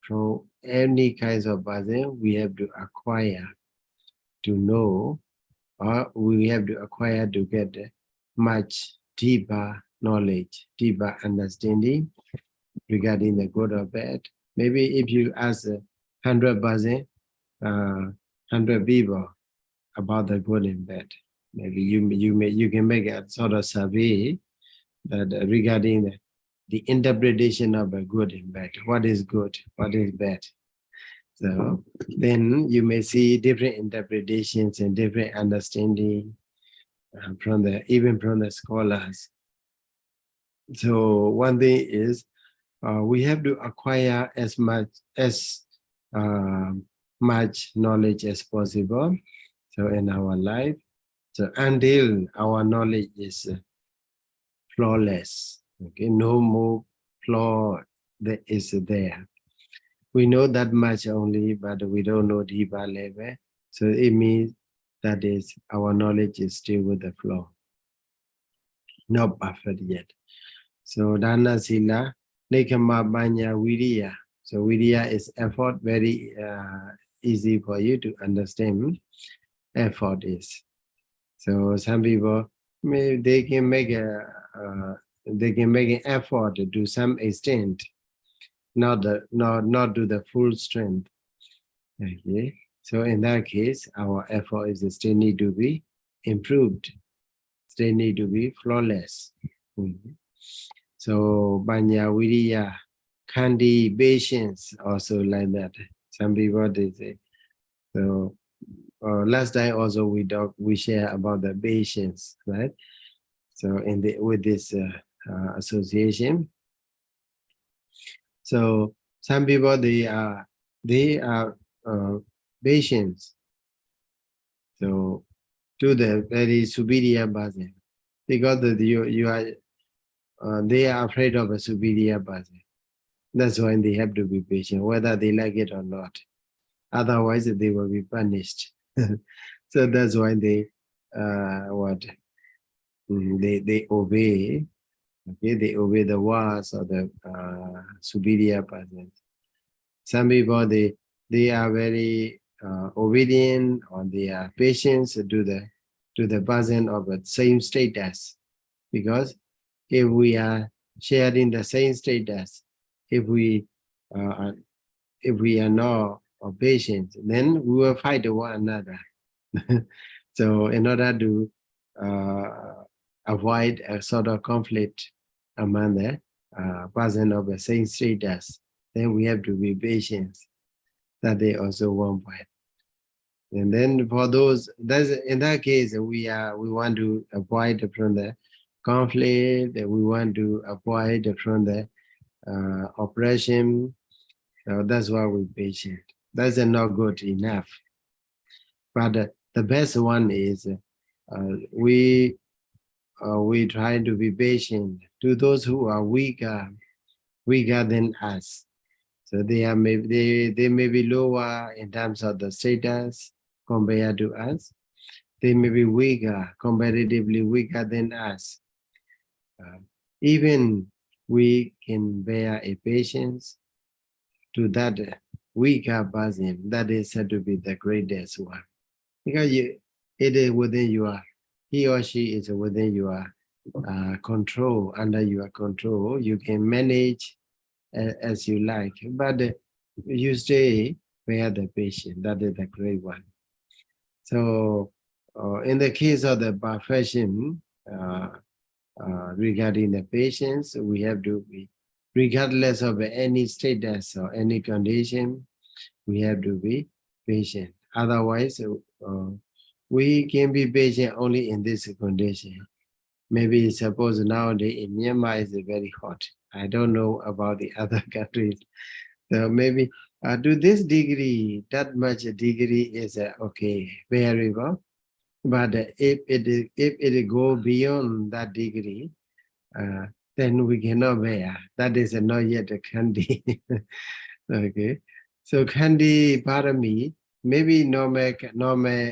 from any kinds of person, we have to acquire to know, or we have to acquire to get much deeper knowledge, deeper understanding regarding the good or bad. Maybe if you ask 100%, 100 people about the good and bad, maybe you can make a sort of survey that regarding the interpretation of a good and bad. What is good? What is bad? So then you may see different interpretations and different understanding from even from the scholars. So one thing is we have to acquire as much knowledge as possible. So in our life, so until our knowledge is flawless, okay, no more flaw that is there. We know that much only, but we don't know deeper level. So it means that is our knowledge is still with the flaw, not perfect yet. So Dana Sila, Nekama Banya Viriya. So Viriya is effort, very easy for you to understand. Effort is. So some people they can make an effort to some extent, not to the full strength. Okay. So in that case, our effort is still need to be improved, still need to be flawless. So Banya Viriya, Kandi, patience, also like that. Some people they say. So last time also we share about the patience, right? So with this association, so some people they are patient. So to the very superior person, because you are they are afraid of a superior person. That's why they have to be patient, whether they like it or not. Otherwise, they will be punished. So that's why they they obey. Okay, they obey the words of the superior person. Some people they are very obedient, or they are patient to the person of the same status, because if we are sharing the same status, if we are not patient, then we will fight one another. So in order to avoid a sort of conflict among the person of the same status, then we have to be patient. That is also one point. And then for those, in that case, we want to avoid from the conflict, we want to avoid from the oppression. So that's why we're patient. That's not good enough. But the best one is we try to be patient to those who are weaker than us. So they may be lower in terms of the status compared to us. They may be weaker, comparatively weaker than us. Even we can bear a patience to that weaker person. That is said to be the greatest one, because it is within your, he or she is within your control, under your control. You can manage as you like, but you stay bear the patient. That is the great one. So in the case of the perfection, regarding the patience, we have to be, regardless of any status or any condition, we have to be patient. Otherwise, we can be patient only in this condition. Maybe suppose nowadays in Myanmar is very hot. I don't know about the other countries. So maybe to this degree, that much degree is okay, bearable. But if it go beyond that degree, then we cannot bear. That is not yet a candy. Okay, so candy parami, maybe normal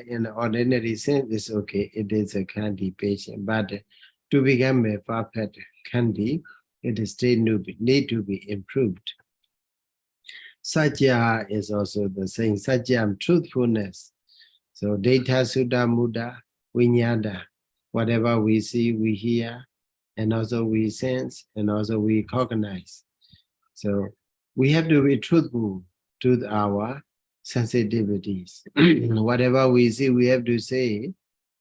in the ordinary sense is okay. It is a candy patient, but to become a perfect candy, it still need to be improved. Satya is also the same. Satya, truthfulness. So data, sutta, muda, vinyada, whatever we see, we hear, and also we sense, and also we cognize. So we have to be truthful to our sensitivities. Whatever we see, we have to say,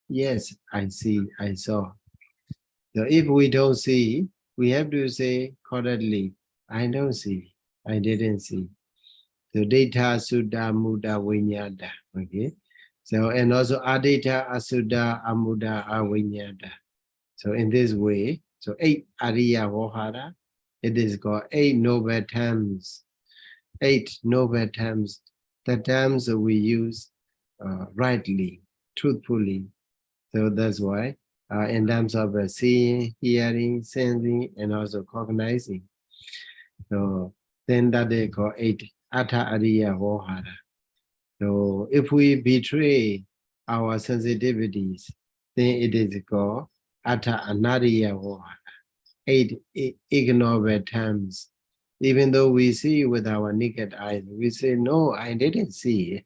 yes, I see, I saw. So if we don't see, we have to say correctly, I don't see, I didn't see. So data, sutta, muda, vinyada. Okay. So and also adita, asuddha, amuda, avinyada. So in this way, so 8 Ariya Vahara, it is called 8 noble terms. 8 noble terms, the terms we use rightly, truthfully. So that's why in terms of seeing, hearing, sensing, and also cognizing. So then that they call 8 Atha Ariya Vahara. So if we betray our sensitivities, then it is called Atha Anariya Vahara. 8 ignoble terms. Even though we see with our naked eyes, we say, no, I didn't see.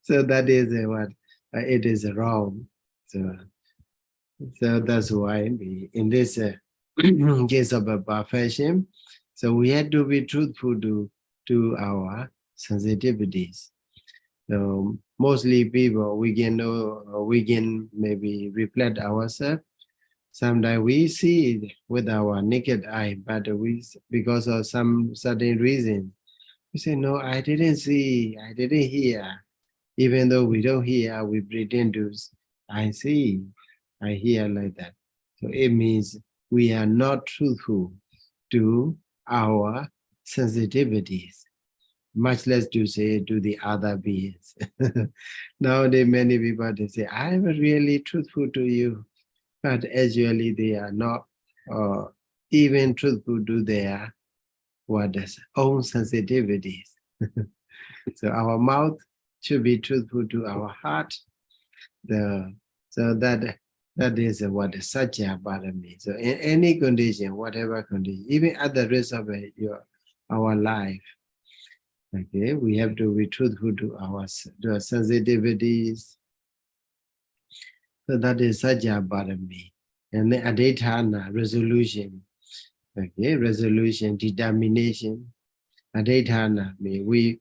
So that is what it is wrong. So that's why in this case of a perfection, so we had to be truthful to our sensitivities. So mostly people, we can know, we can maybe reflect ourselves. Sometimes we see it with our naked eye, but we, because of some certain reason, we say, no, I didn't see, I didn't hear. Even though we don't hear, we pretend to, I see, I hear like that. So it means we are not truthful to our sensitivities, much less to say to the other beings. Nowadays, many people, they say, I'm really truthful to you. But actually, they are not even truthful to their own sensitivities. So our mouth should be truthful to our heart. So that is what the Satya Parami. So in any condition, whatever condition, even at the risk of our life, okay, we have to be truthful to our sensitivities. So that is Satya Parami. And then Adhitthana, resolution. Okay, resolution, determination. Adhitthana, we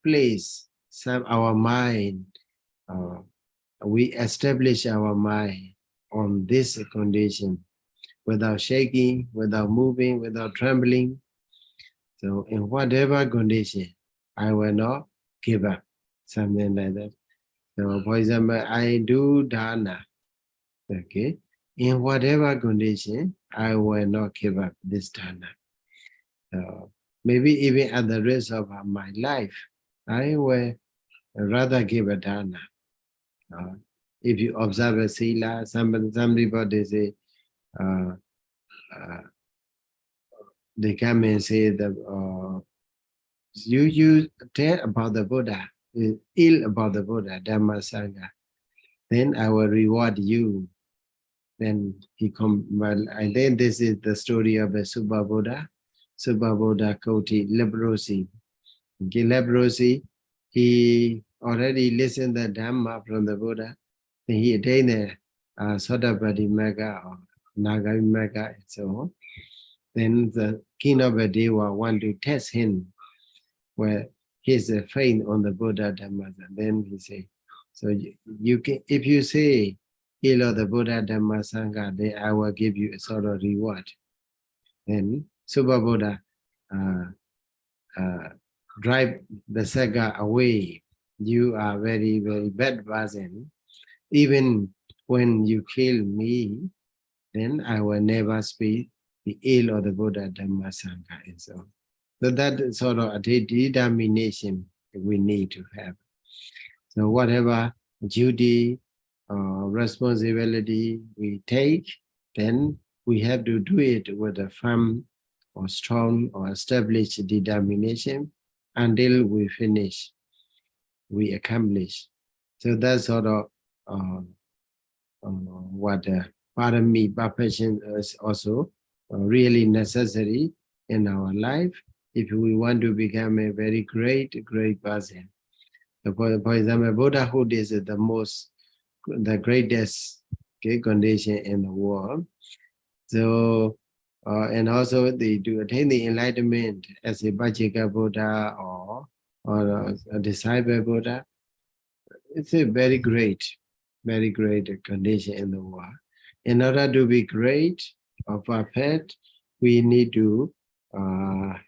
place our mind, we establish our mind on this condition without shaking, without moving, without trembling. So in whatever condition, I will not give up, something like that. So for example, I do dana, okay? In whatever condition, I will not give up this dana. Maybe even at the risk of my life, I will rather give a dana. If you observe a sila, some people, they say, they come and say that you tell about the Buddha, ill about the Buddha, Dhamma Sangha, then I will reward you. Then he come, well, and then this is the story of a Subha Buddha Koti, leprosy. Okay, leprosy, he already listened the Dhamma from the Buddha, then he attained the Sodapati Magga or Nagami Magga and so on. Then the king of the Deva want to test him where his faith on the Buddha Dhamma. And then he say, so you can, if you say, heal the Buddha Dhamma Sangha, then I will give you a sort of reward. Then Subha Buddha drive the Sangha away. You are very, very bad person. Even when you kill me, then I will never speak the ill of the Buddha Dhamma Sangha and so on. So that sort of a determination we need to have. So whatever duty responsibility we take, then we have to do it with a firm or strong or established determination until we finish, we accomplish. So that's sort of what parami perfection is also really necessary in our life if we want to become a very great person. So for example, Buddhahood is the greatest condition in the world. So, and also to attain the enlightenment as a Vajika Buddha or a disciple Buddha, it's a very great condition in the world. In order to be great or perfect, we need to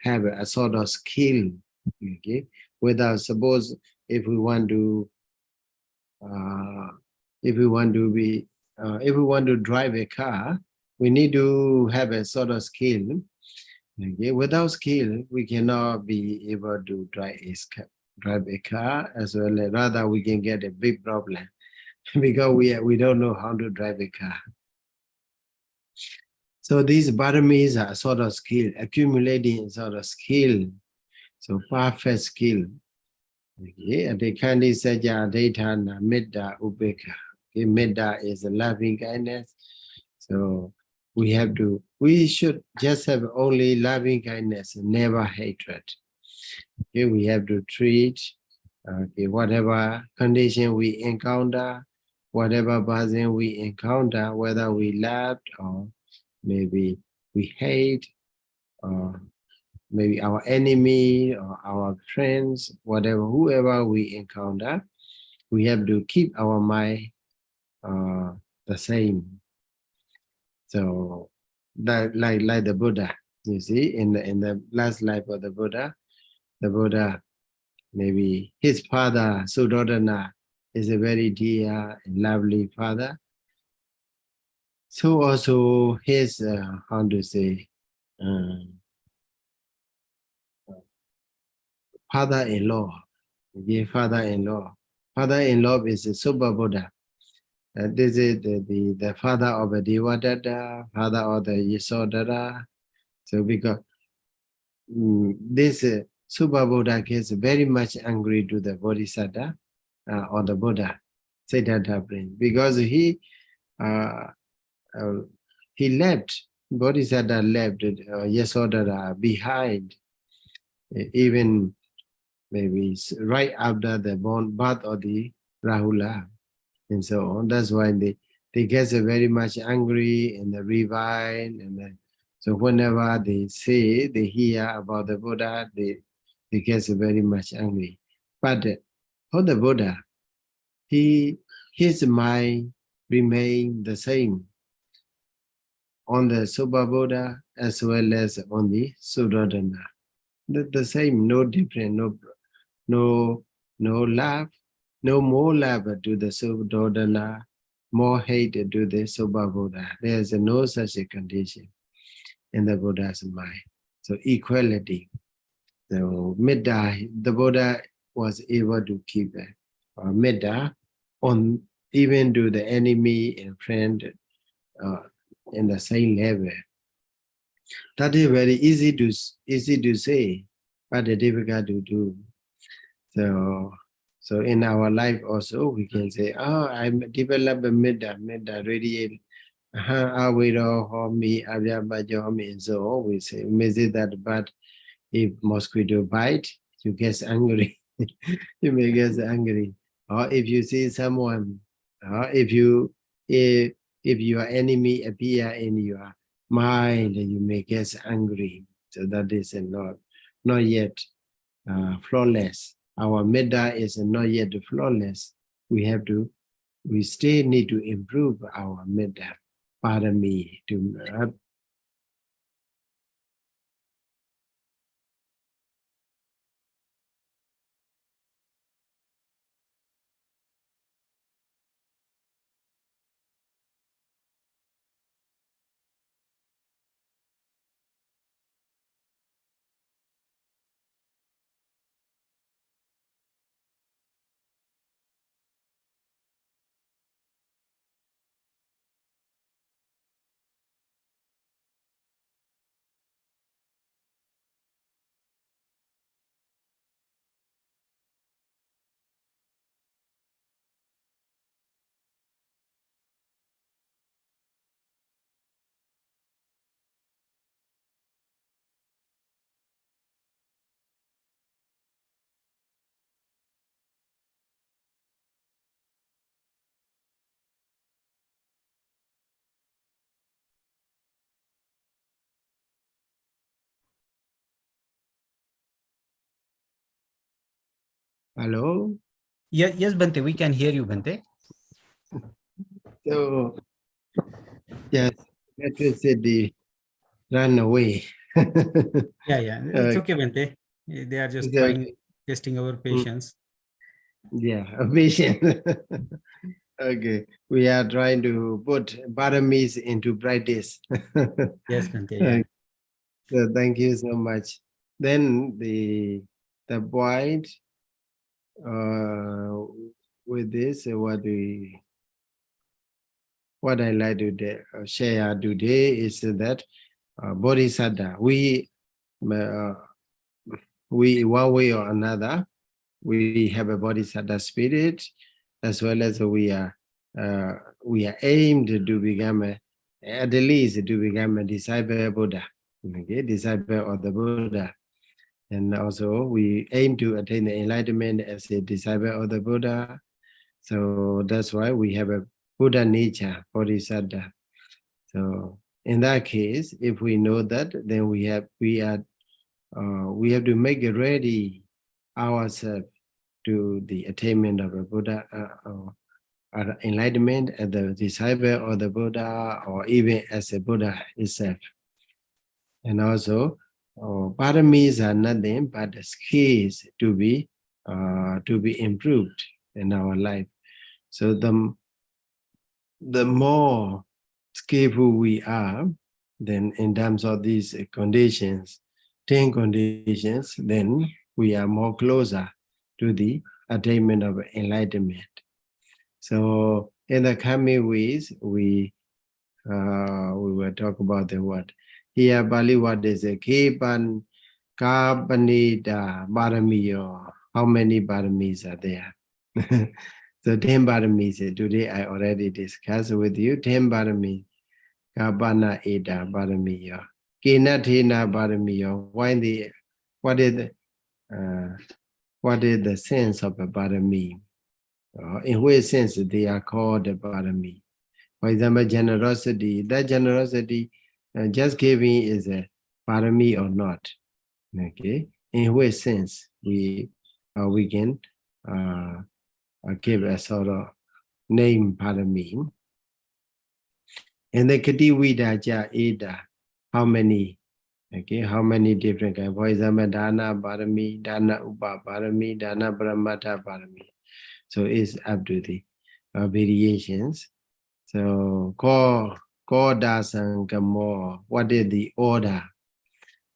have a sort of skill. Okay, without suppose if we want to if we want to drive a car, we need to have a sort of skill. Okay, without skill, we cannot be able to drive a car as well. Rather, we can get a big problem because we don't know how to drive a car. So these paramis are sort of skill, accumulating sort of skill. So perfect skill. Okay, Adhikandi Saja Adhitana Metta Ubeka. Okay, Metta is a loving kindness. So we should just have only loving kindness, never hatred. Okay, we have to treat whatever condition we encounter, whatever person we encounter, whether we love or maybe we hate, or maybe our enemy or our friends, whoever we encounter, we have to keep our mind the same. So that like the Buddha, you see, in the last life of the Buddha, maybe his father Suddhodana is a very dear and lovely father. So also his how to say father-in-law. Okay, father-in-law. Father-in-law is a Super Buddha. This is the father of the Devadatta, father of the Yasodhara. So because this Super Buddha gets very much angry to the Bodhisatta or the Buddha, Siddhartha Prince, because uh, left, Bodhisatta left Yasodhara behind, even maybe right after the birth of the Rahula and so on. That's why they get very much angry and they revile. So whenever they hear about the Buddha, they get very much angry. But for the Buddha, his mind remain the same on the Subha Buddha as well as on the Suddhodana. The same, no different, no love, no more love to the Suddhodana, more hate to the Subha Buddha. There is no such a condition in the Buddha's mind. So equality. So Metta, the Buddha was able to keep Metta on even to the enemy and friend in the same level. That is very easy to say, but difficult to do. So in our life also we can say, oh, I develop a metta radiate. Me, and so on. We say, say that, but if mosquito bite, you get angry. You may get angry. Or if you see someone, or if your enemy appear in your mind, you may get angry. So that is not yet flawless. Our metta is not yet flawless. We still need to improve our metta parami to Hello? Yes, Bhante, we can hear you, Bhante. So, yes, electricity ran away. Yeah, it's okay, Bhante. They are just So, testing our mm, patience. yeah, a vision. Okay, we are trying to put paramis into practice. Yes, Bhante, Uh, yeah. so thank you so much. Then the point uh, with this, what I like to share today is that Bodhisattva, uh, we one way or another, we have a Bodhisattva spirit, as well as uh, we are aimed to become at least to become a disciple Buddha, okay, disciple of the Buddha. And also we aim to attain the enlightenment as a disciple of the Buddha. So that's why we have a Buddha nature, Bodhisattva. So in that case, if we know that, then we have to make ready ourselves to the attainment of a Buddha enlightenment as the disciple of the Buddha, or even as a Buddha itself. And also, paramis are nothing but skills to be improved in our life. So the more skillful we are, then in terms of these conditions, 10 conditions, then we are more closer to the attainment of enlightenment. So in the coming weeks, we will talk about the word. Here, Bali word is a Kepan Kapanida Baramiyo. How many Baramis are there? So 10 Baramis. Today I already discussed with you 10 Baramis. Kapana Eda Baramiyo. Kinathina Baramiyo. What is the what is the sense of a Barami? In which sense they are called a Barami? For example, generosity. That generosity, just giving, is a parami or not? Okay. In which sense we can give a sort of name parami? And the kati vidaja eda. How many? Okay. How many different kinds? For example, dana parami, dana upa parami, dana brahmata parami. So it's up to the variations. So das and Gamo, what is the order?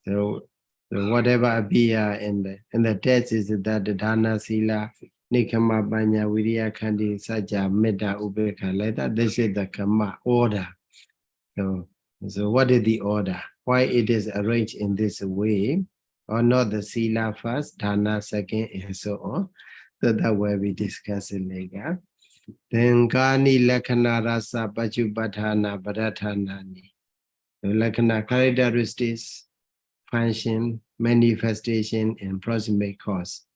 So whatever appear in the text is that the Dana Sila, Nikama Banya Viriya Kandi Saja Metta Ubeka, like that. This is the Kama order. So what is the order? Why it is arranged in this way? Or not the Sila first, Dana second, and so on. So that will be discussed later. Then Kani Lakana Rasa Pachupatana Bharathanani. Lakana characteristics, function, manifestation, and proximate cause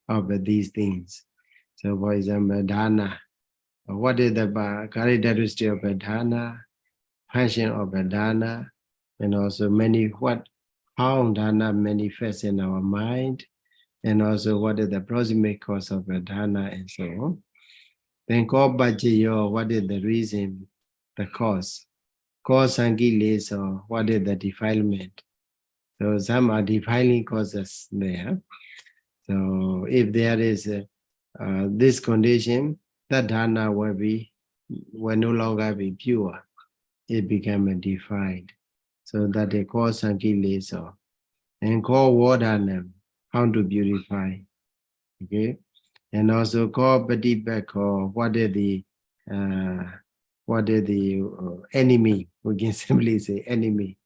of these things. So for example, dana. What is the characteristic of a dana, function of a dana, and also how dana manifests in our mind, and also what is the proximate cause of a dana, and so on. Then ko bajayo, what is the reason, the cause? Cause angilis, or what is the defilement? So some are defiling causes there. So if there is this condition, that dana will no longer be pure. It become defiled. So that they call sankilesa and call wadanam, how to purify. Okay. And also call patibak, what are the enemy? We can simply say enemy.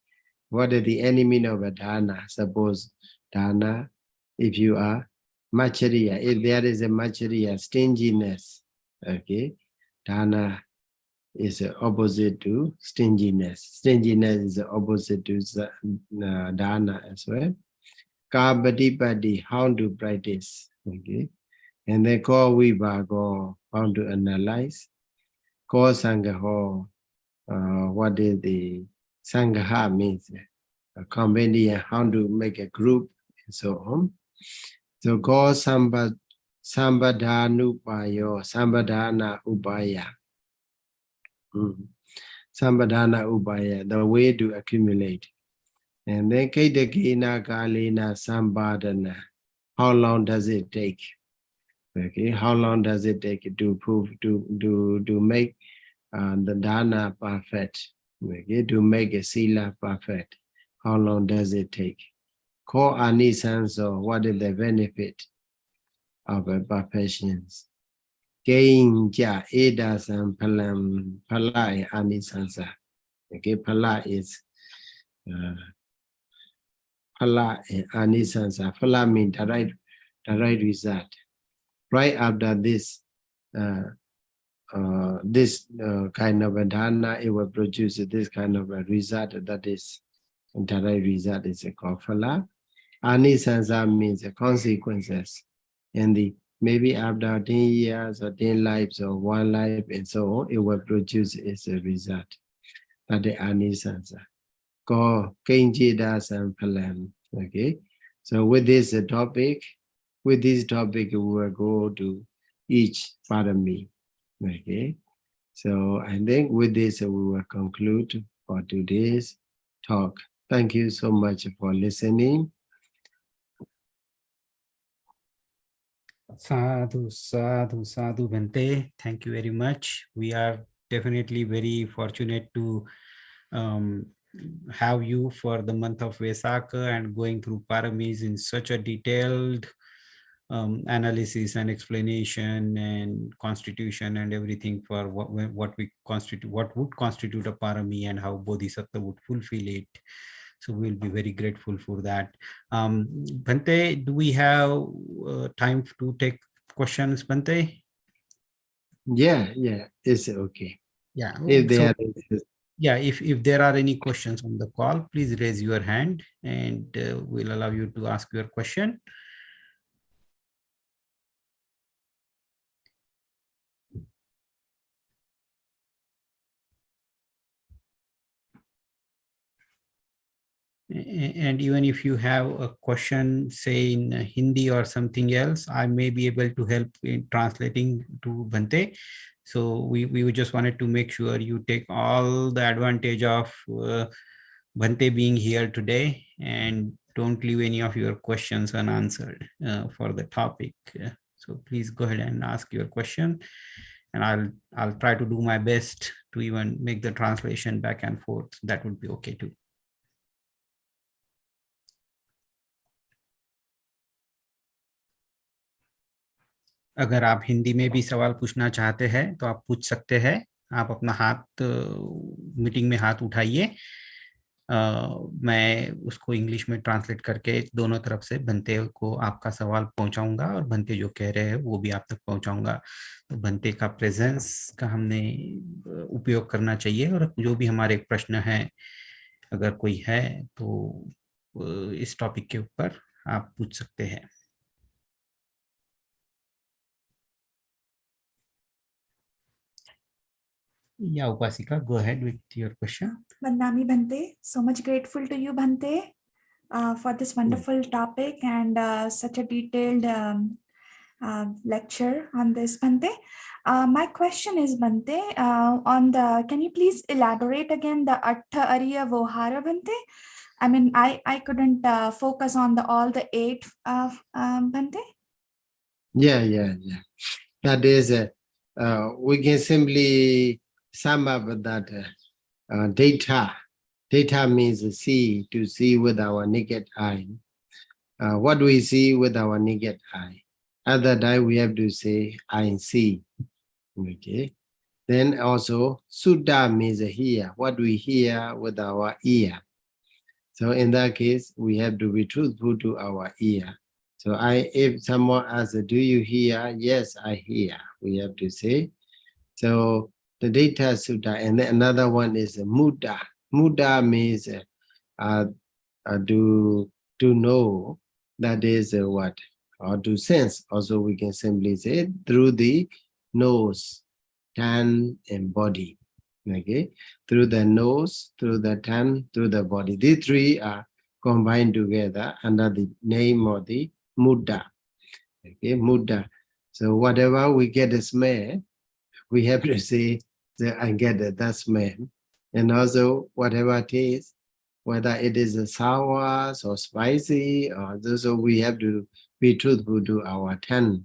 What is the enemy of a dana? Suppose dana, if you are machariya, if there is a machariya, stinginess, okay, dana is opposite to stinginess. Stinginess is opposite to dana as well. Kabadipadi, how to practice, okay. And then call vibhago, how to analyze. Call sangaho, what is the sangaha means, a company, how to make a group, and so on. So call Sambadhanupayo, Sambadhana Upaya. Sambadhana Upaya, the way to accumulate. And then Kaidakina Kalina Sambadhana. How long does it take? Okay, how long does it take to prove to make the dana perfect? Okay, to make a sila perfect. How long does it take? Ko anisanso, what is the benefit of a perfection? Gain ja edasan palam pala anisansa. Okay, pala is pala anisansa. Pala means the right result. Right after this kind of a dana, it will produce this kind of a result that is the right result is called phala. Anisansa means the consequences, and the maybe after 10 years or 10 lives or 1 life and so on, it will produce its a result. That the anisansa. Ko kenjidas and phalam. Okay, so with this topic, we will go to each parami. Okay, so I think with this we will conclude for today's talk. Thank you so much for listening. Sadhu, sadhu, sadhu, Bhante. Thank you very much. We are definitely very fortunate to have you for the month of Vesaka and going through paramis in such a detailed analysis and explanation and constitution and everything for what would constitute a parami and how Bodhisattva would fulfill it. So we'll be very grateful for that. Bhante, do we have time to take questions, Bhante? Yeah, it's okay. Yeah. If So, there is, yeah, if there are any questions on the call, please raise your hand and we'll allow you to ask your question. And even if you have a question, say in Hindi or something else, I may be able to help in translating to Bhante. So we just wanted to make sure you take all the advantage of Bhante being here today and don't leave any of your questions unanswered for the topic. So please go ahead and ask your question, and I'll try to do my best to even make the translation back and forth. That would be okay too. अगर आप हिंदी में भी सवाल पूछना चाहते हैं तो आप पूछ सकते हैं। आप अपना हाथ मीटिंग में हाथ उठाइए, मैं उसको इंग्लिश में ट्रांसलेट करके दोनों तरफ से भंते को आपका सवाल पहुंचाऊंगा और भंते जो कह रहे हैं वो भी आप तक पहुंचाऊंगा। तो भंते का प्रेजेंस का हमने उपयोग करना चाहिए, और जो भी हमारे प्रश्न हैं अगर कोई है तो इस टॉपिक के ऊपर आप पूछ सकते हैं। Yeah, Upasika, go ahead with your question. Vandami Bhante, so much grateful to you, Bhante, for this wonderful topic and such a detailed lecture on this, Bhante. My question is, Bhante, can you please elaborate again the Atta Ariya Vohara, Bhante? I mean, I couldn't focus on all the 8, Bhante. Yeah. That is, we can simply sum up that data. Data means see, to see with our naked eye. What do we see with our naked eye? Other time we have to say I see. Okay. Then also Sutta means hear. What we hear with our ear. So in that case, we have to be truthful to our ear. So if someone asks, do you hear? Yes, I hear. We have to say. So the data sutta, and then another one is mudda. Mudda means to know. That is what? Or to sense. Also, we can simply say through the nose, tongue, and body. Okay, through the nose, through the tongue, through the body. These three are combined together under the name of the mudda. Okay, mudda. So whatever we get the smell, we have to say that I get that smell. And also whatever taste, whether it is sour or spicy, or so we have to be truthful to our tongue.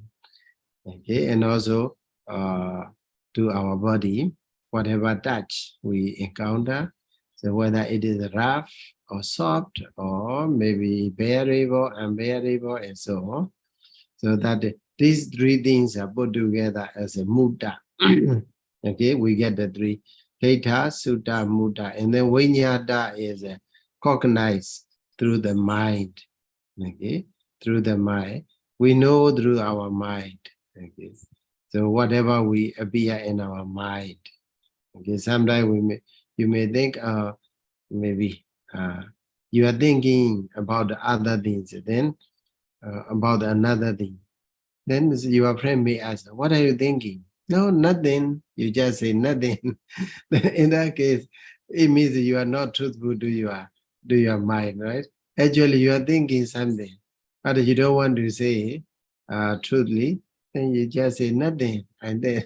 Okay, and also to our body, whatever touch we encounter, so whether it is rough or soft or maybe bearable, unbearable, and so on. So that these three things are put together as a mutta. Okay, we get the three: Heta, Sutta, Mutta, and then Vinyata is cognized through the mind. Okay, through the mind, we know through our mind. Okay, so whatever we appear in our mind. Okay, sometimes you may think, maybe you are thinking about the other things, then about another thing. Then your friend may ask, what are you thinking? No, nothing. You just say nothing. In that case, it means you are not truthful to your mind, right? Actually, you are thinking something, but you don't want to say truthfully, then you just say nothing. And then,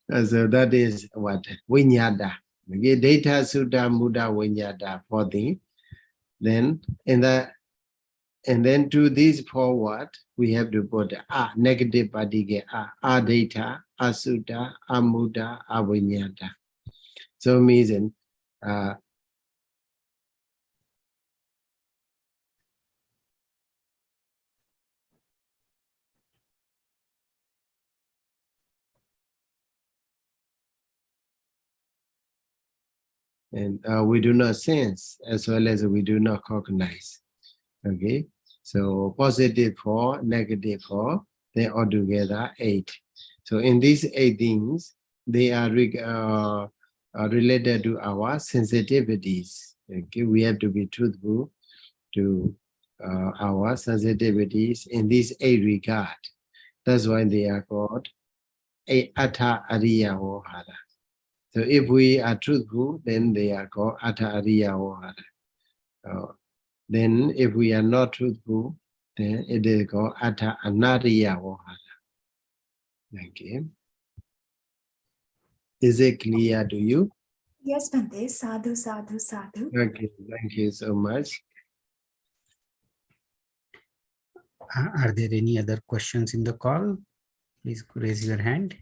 so that is what? Vinyada. Okay, data, sutta, muda, vinyada, 4 things. Then, and then to this forward, we have to put negative particle, data, sutta, muda, vinyada. So means and we do not sense as well as we do not cognize. Okay, so positive 4, negative 4, they all together 8. So in these 8 things, they are related to our sensitivities. Okay, we have to be truthful to our sensitivities in these 8 regard. That's why they are called Atta Ariya Vohara. So if we are truthful, then they are called Atta Ariya Vohara. Then if we are not truthful, then it is called Atta Anariya Vohara. Okay. Is it clear to you? Yes, Bhante. Sadhu, sadhu, sadhu. Okay, thank you so much. Are there any other questions in the call? Please raise your hand.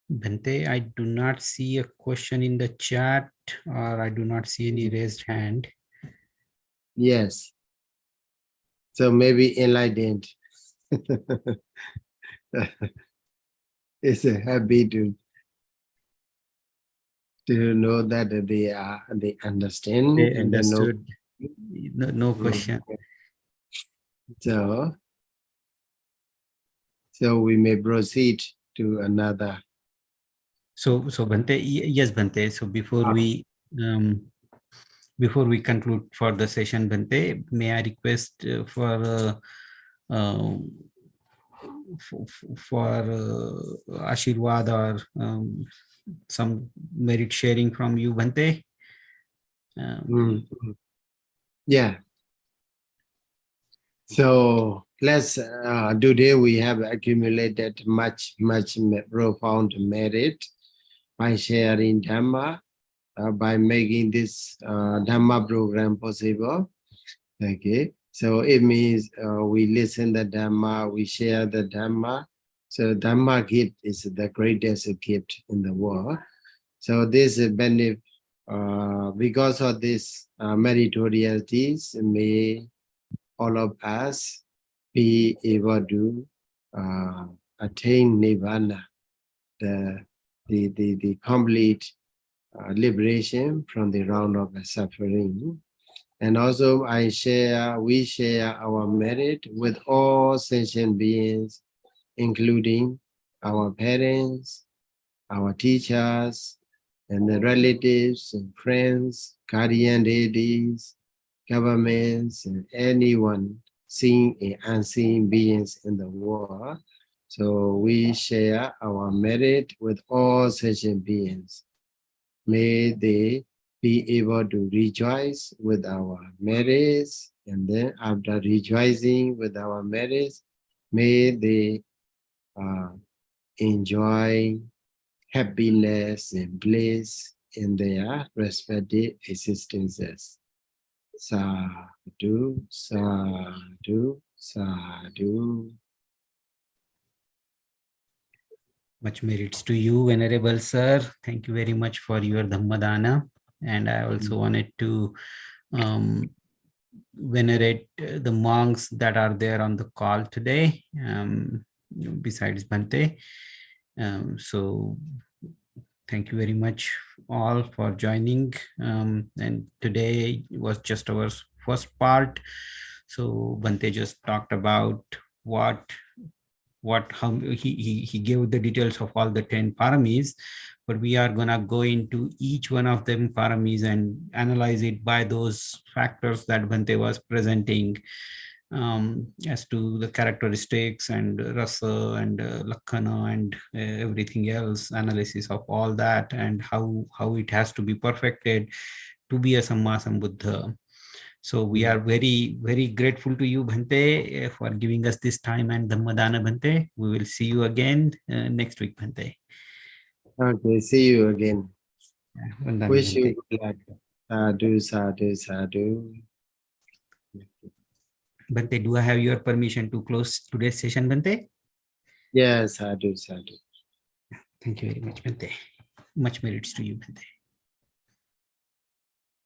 Bhante, I do not see a question in the chat, or I do not see any raised hand. Yes. So maybe enlightened. It's a happy to know that they understand They and they know. understood. No question. So we may proceed to another. So Bhante, yes, Bhante. So before we conclude for the session, Bhante, may I request for Ashirwad or some merit sharing from you, Bhante? Yeah. So let's today we have accumulated much profound merit by sharing Dhamma, by making this Dhamma program possible. Okay, so it means we listen the Dhamma, we share the Dhamma. So Dhamma gift is the greatest gift in the world. So this benefit, because of this meritorious, may all of us be able to attain nirvana, the complete liberation from the round of suffering. And also we share our merit with all sentient beings, including our parents, our teachers, and the relatives and friends, guardian deities, governments, and anyone, seen and unseen beings in the world. So we share our merit with all sentient beings. May they be able to rejoice with our merits, and then after rejoicing with our merits, may they enjoy happiness and bliss in their respective existences. Sadhu, sadhu, sadhu. Much merits to you, Venerable Sir. Thank you very much for your Dhammadana. And I also wanted to venerate the monks that are there on the call today, besides Bhante. So thank you very much all for joining. And today was just our first part. So Bhante just talked about how he gave the details of all the 10 paramis, but we are gonna go into each one of them paramis and analyze it by those factors that Bhante was presenting, as to the characteristics and rasa and lakhana and everything else, analysis of all that and how it has to be perfected to be a Samma Sambuddha. So we are very, very grateful to you, Bhante, for giving us this time and Dhammadana, Bhante. We will see you again next week, Bhante. Okay, see you again. Vandana, Wish Bhante. you good luck. Sadhu, sadhu, sadhu. Bhante, do I have your permission to close today's session, Bhante? Yes, sadhu, sadhu. Thank you very much, Bhante. Much merits to you, Bhante.